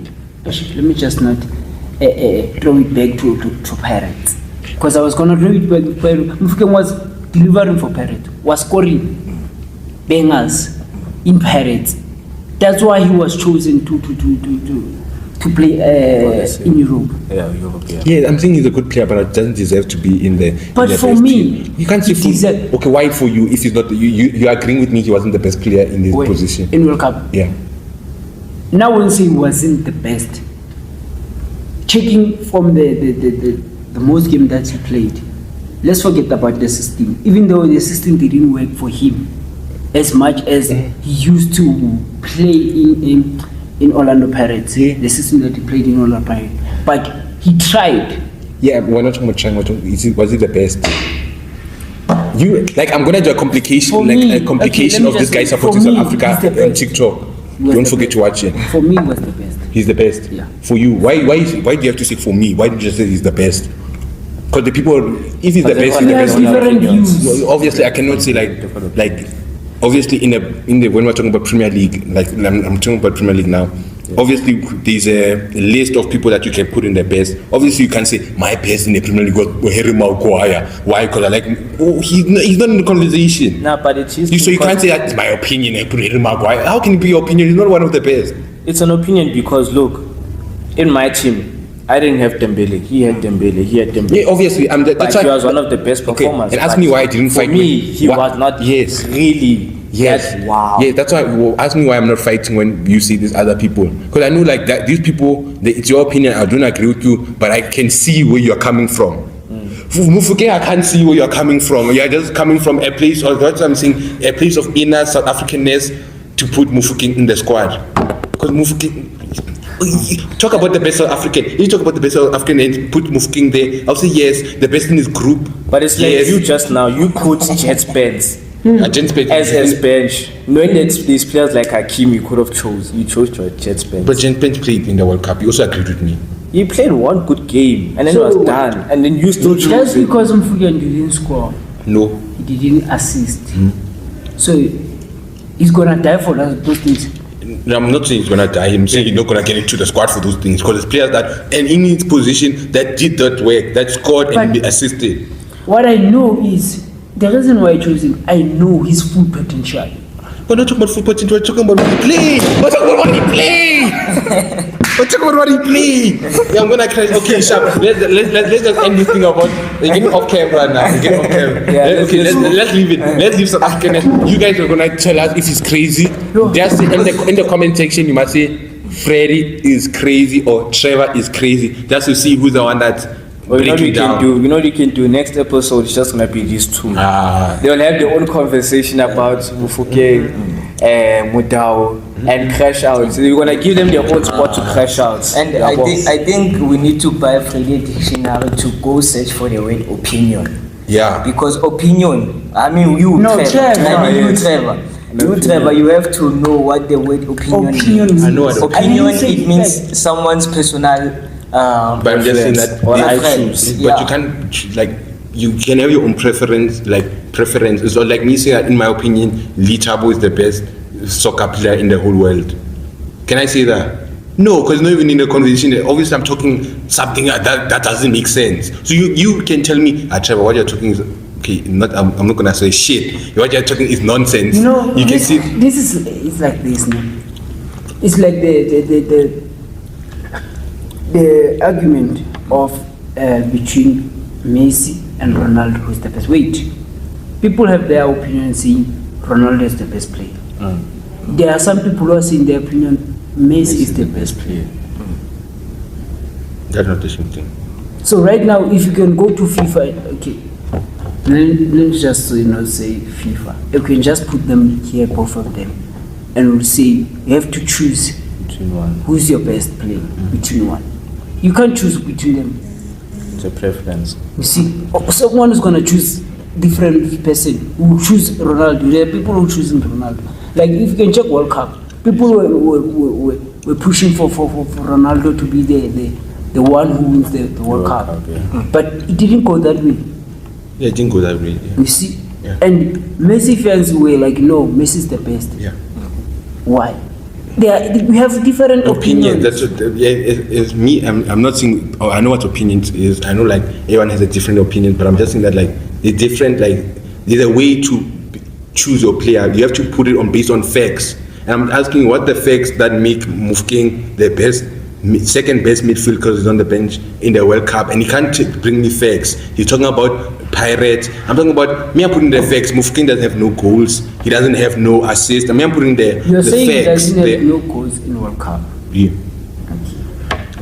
Let me just not throw it back to Pirates, because I was gonna throw it back to Pirates. Mufokeng was delivering for Pirates, was scoring bangers in Pirates. That's why he was chosen to play in Europe. Yeah, Europe. Yeah. Yeah, I'm saying he's a good player, but doesn't deserve to be in the. But in the for first me, team. You can't say he deserve- okay. Why for you? If he's not, you agreeing with me? He wasn't the best player in this position. In World Cup. Yeah. Now we'll say he wasn't the best. Checking from the most game that he played, let's forget about the system. Even though the system didn't work for him as much as he used to play in Orlando Pirates, the system that he played in Orlando Pirates. But he tried. Yeah, we're not talking about trying. Was it the best? You like? I'm gonna do a complication, For like me, a complication okay, let me of this just guy say, supporting for me, South Africa he's the on best. TikTok. He was Don't the forget best. to watch it. For me, he was the best. He's the best. Yeah. For you, why do you have to say for me? Why did you just say he's the best? Because the people, if he's the best, he's the He has best. different views. Well, obviously, I cannot say like obviously in the when we're talking about Premier League, like I'm talking about Premier League now. Obviously, there's a list of people that you can put in the best. Obviously, you can say my best in the Premier League was Harry Maguire. Why? Because I like, he's not in the conversation. Nah, but it is. So you can't say that's my opinion. I put Harry Maguire. How can it be your opinion? He's not one of the best. It's an opinion because look, in my team, I didn't have Dembele. He had Dembele. Yeah, obviously, that's But why he was one of the best performers. And ask But me why I didn't for fight. me, he was not really. Yes. That, wow. Yeah, that's why. Well, ask me why I'm not fighting when you see these other people. Because I know like that these people, it's your opinion. I don't agree with you, but I can see where you're coming from. Mufuke, I can't see where you're coming from. You're just coming from a place, or that's what I'm saying, a place of inner South Africanness to put Mufuke in the squad. Because Mufuke, talk about the best South African. You talk about the best South African and put Mufuke there. I'll say yes, the best in his group. But it's like yes. you just now, you put Jet Spence as bench. Knowing that these players like Hakim, you could have you chose Jet Spence. But Jet Spence played in the World Cup. You also agreed with me. He played one good game and then So, it was done. And then you still chose Just it. because Mfugen didn't score, No. he didn't assist. So he's gonna die for those things. No, I'm not saying he's gonna die. I'm saying he's not gonna get into the squad for those things because there's players that and in his position that did that work, that scored and But- assisted. What I know is the reason why I chose him. I know his full potential. We're not talking about football, we're talking about what he played. We're talking about what he played. We're talking about what he played. Yeah, I'm gonna cry. Okay, Sharp. Let's just end this thing about we're getting off camera now. We're getting off camera. Yeah, Let's leave it. Let's leave South African. You guys are gonna tell us if he's crazy. Just in the comment section, you must say Freddie is crazy or Trevor is crazy. Just to see who's the one that's Well, you know what breaking you can down. do? You know what you can do? Next episode is just gonna be these two. They'll have their own conversation about Mufuke, Mudao, and crash out. So you're gonna give them their own spot to crash out. And I think we need to buy a Freddie dictionary to go search for the word opinion. Yeah. Because opinion, I mean you, No, Trevor. Trevor. I mean you, Trevor. You, Trevor, you have to know what the word opinion Opinion means. I know what Opinion, I mean, it means someone's personal. But I'm just saying that Or this- preference, but yeah. you can't like you can have your own preference. It's not like me saying that in my opinion, Lee Thabo is the best soccer player in the whole world. Can I say that? No, because not even in the conversation. Obviously, I'm talking something that doesn't make sense. So you can tell me, Trevor, what you're talking is okay. I'm not gonna say shit. What you're talking is nonsense. You know, you can this, see. this is it's like this. No? It's like the argument of between Messi and Ronaldo, who's the best. Wait, people have their opinion saying Ronaldo is the best player. There are some people who are saying their opinion Messi is the best player. That's not the same thing. So right now, if you can go to FIFA, okay, let's just say FIFA. You can just put them here, both of them, and we'll say you have to choose Between one, who's your best player between one. You can't choose between them. it's a preference. You see, someone is gonna choose different person who choose Ronaldo. There are people who choosing Ronaldo. Like if you can check World Cup, people were pushing for Ronaldo to be the one who wins the World Cup. Yeah. But it didn't go that way. Yeah, it didn't go that way. Yeah. You see, Yeah. and Messi fans were like, no, Messi is the best. Yeah. Why? We have different Opinion. opinions. That's what. Yeah, it's me. I'm not saying. I know what opinions is. I know like everyone has a different opinion, but I'm just saying that like it's different. Like there's a way to choose your player. You have to put it on based on facts. And I'm asking what the facts that make Mufking the second best midfield because he's on the bench in the World Cup, and he can't bring me facts. He's talking about Pirates. I'm talking about me. I'm putting the facts. Mufking doesn't have no goals. He doesn't have no assists. I mean, I'm putting You're the saying facts. he doesn't have no goals in World Cup. Yeah.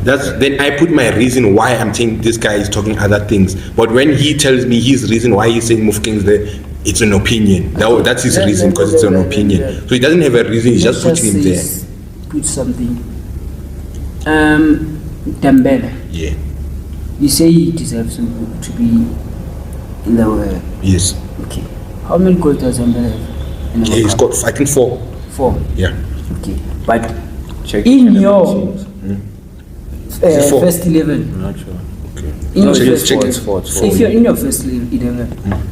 Then I put my reason why I'm saying this guy is talking other things. But when he tells me his reason why he's saying Mufking is there, it's an opinion. That's his reason because it's an opinion. So he doesn't have a reason. He's just putting him there. Put something. Dembele. Yeah. You say he deserves to be in the world. Yes. Okay. How many goals does Dembele have in the Yeah, he's World Cup? got, I think, 4. 4. Yeah. Okay. But Check in the your teams. it 4? first 11, I'm not sure. Okay. in No, your it's first four, 11, it's four, it's if four. you're in your first 11,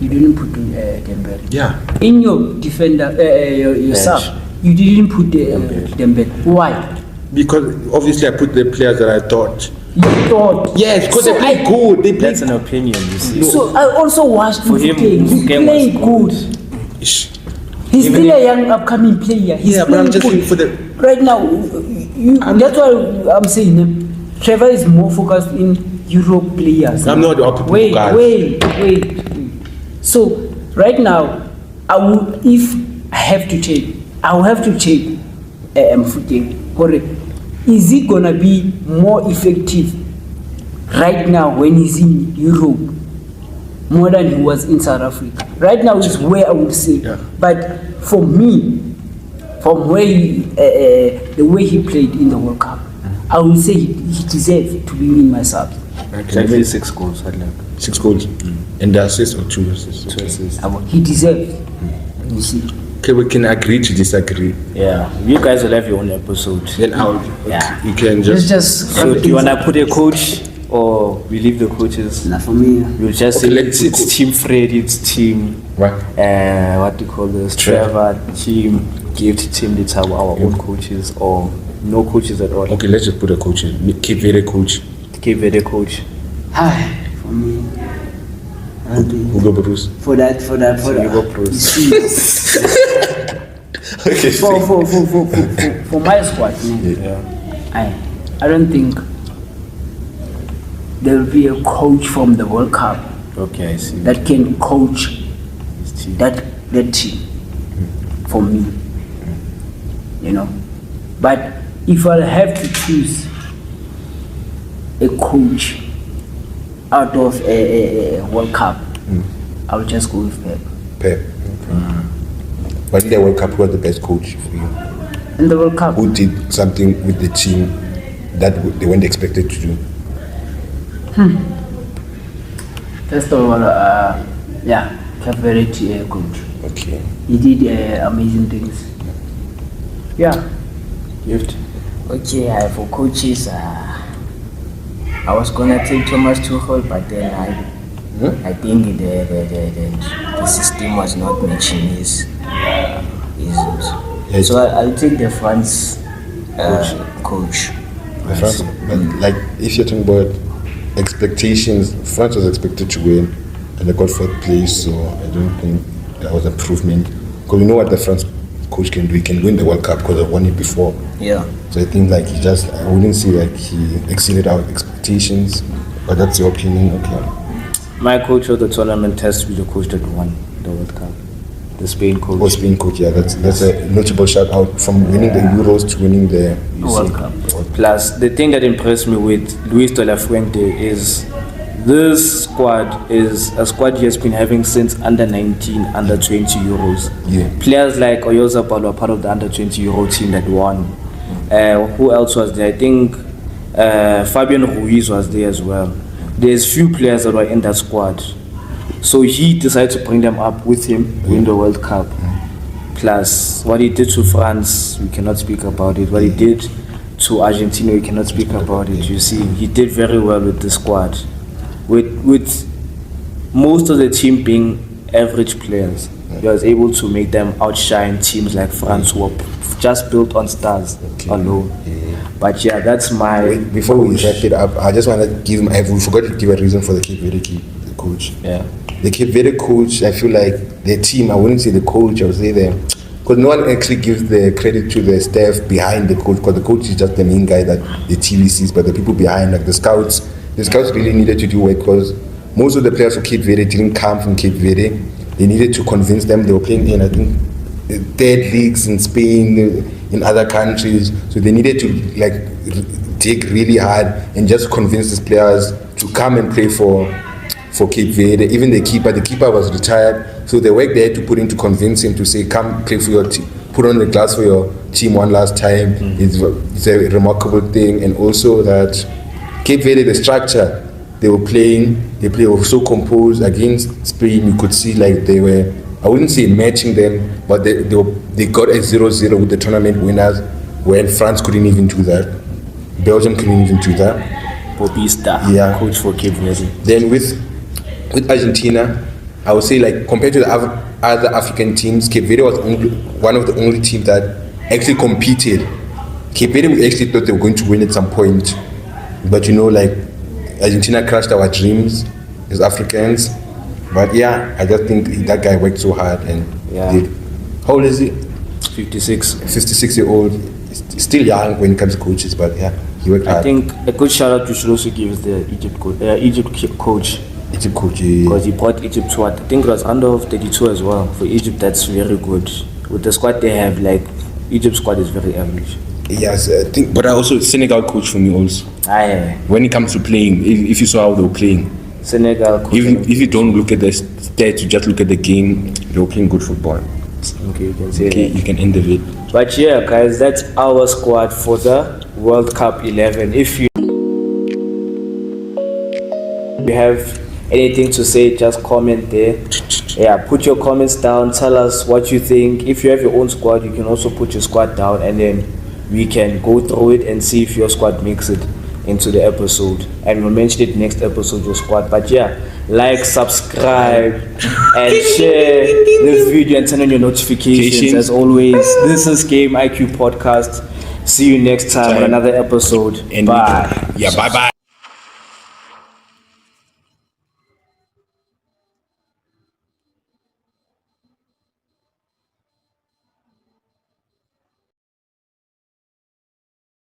you didn't put Dembele. Yeah. In your defender, your sub, you didn't put Dembele. Why? Because obviously I put the players that I thought. You thought. Yes, because So they play good. They play. That's an opinion, you see. So I also watched For him, Mufking. He Mufking played was good. Ish. He's Even still a young upcoming player. He's Yeah, but I'm playing just good. saying for the. Right now, that's why I'm saying Trevor is more focused in Europe players. I'm not up to Wait. So right now, if I have to check, I will have to check Mufking. Is he gonna be more effective right now when he's in Europe more than he was in South Africa? Right now is where I would say. Yeah. But for me, from where the way he played in the World Cup, I would say he deserved to be in my sub. Exactly 6 goals, I'd like. 6 goals. And the assist or 2 assists. 2 assists. He deserved. You see. Okay, we can agree to disagree. Yeah, you guys will have your own episode. Then I'll. Yeah. You can It's just. just. So do you wanna put a coach or we leave the coaches? Not for me. We'll just Okay, say let's it's put Team Freddy, it's Team What? what do you call this? Trevor, Team Gift, Team Little, our own coaches, or no coaches at all. Okay, let's just put a coach in. Keep very coach. Cape Verde coach. Hi. For me. I don't think. Hugo Bruce. For that. So you go pros. You see. Okay. For my squad, Yeah. I don't think there will be a coach from the World Cup Okay, I see. that can coach His team. that team for me, you know. But if I have to choose a coach out of a World Cup, I'll just go with Pep. Pep. But in the World Cup, who was the best coach for you? In the World Cup, Who did something with the team that they weren't expected to do? first of all, Cape Verde coach. Okay. He did amazing things. Yeah. Gift. Okay, for coaches, I was gonna take Thomas Tuchel, but then I think the system was not matching his. Yes. So I'll take the France coach. The France, but like if you're talking about expectations, France was expected to win, and they got 4th place. So I don't think that was improvement. Because you know what the France coach can do? He can win the World Cup because I've won it before. Yeah. So I think like I wouldn't say like he exceeded our expectations, but that's your opinion. Okay. My coach of the tournament has to be the coach that won the World Cup. The Spain coach. Oh, Spain coach, yeah, that's a notable shout out from winning the Euros to winning the World Cup. Plus, the thing that impressed me with Luis de la Fuente is this squad is a squad he has been having since under 19, under 20 Euros. Yeah. Players like Oyozabal were part of the under 20 Euro team that won. Who else was there? I think Fabian Ruiz was there as well. There's few players that were in that squad. So he decided to bring them up with him, win the World Cup. Plus, what he did to France, we cannot speak about it. What he did to Argentina, we cannot speak about it. You see, he did very well with the squad. With most of the team being average players, he was able to make them outshine teams like France who were just built on stars alone. But yeah, that's my... Before we wrap it up, I just want to we forgot to give a reason for the Cape Verde coach. Yeah. the Cape Verde coach, I feel like their team, I wouldn't say the coach, I would say them. Because no one actually gives the credit to the staff behind the coach, because the coach is just the main guy that the TV sees, but the people behind, like the scouts really needed to do work, because most of the players for Cape Verde didn't come from Cape Verde. They needed to convince them. They were playing in, I think, third leagues in Spain, in other countries, so they needed to dig really hard and just convince these players to come and play for Cape Verde. Even the keeper was retired, so the work they had to put in to convince him to say, come play for your team, put on the glass for your team one last time. It's a remarkable thing. And also that Cape Verde, the structure they were so composed against Spain. You could see like they were, I wouldn't say matching them, but they got a 0-0 with the tournament winners, when France couldn't even do that. Belgium couldn't even do that. Bobista, coach for Cape Verde. Then with Argentina, I would say, like, compared to the other African teams, Cape Verde was one of the only teams that actually competed. Cape Verde, we actually thought they were going to win at some point, but Argentina crushed our dreams as Africans. But yeah, I just think that guy worked so hard and did. How old is he? 56. 56-year-old. Still young when it comes to coaches, but yeah, he worked hard. I think a good shout out you should also give is the Egypt coach. Egypt coach, because he brought Egypt to what I think it was under 32 as well. For Egypt, that's very good. With the squad they have, like, Egypt's squad is very average. Yes, I think, but I also Senegal coach for me also. When it comes to playing, if you saw how they were playing, Senegal coach. If you don't look at the stats, you just look at the game, they were playing good football. Okay, you can say that. You can end of it. But yeah, guys, that's our squad for the World Cup 11. If you have anything to say, just comment there. Yeah, put your comments down, tell us what you think. If you have your own squad, you can also put your squad down, and then we can go through it and see if your squad makes it into the episode, and we'll mention it next episode, your squad. But yeah, like, subscribe and share the video and turn on your notifications as always. This is Game IQ Podcast. See you next time on another episode. And bye. Bye.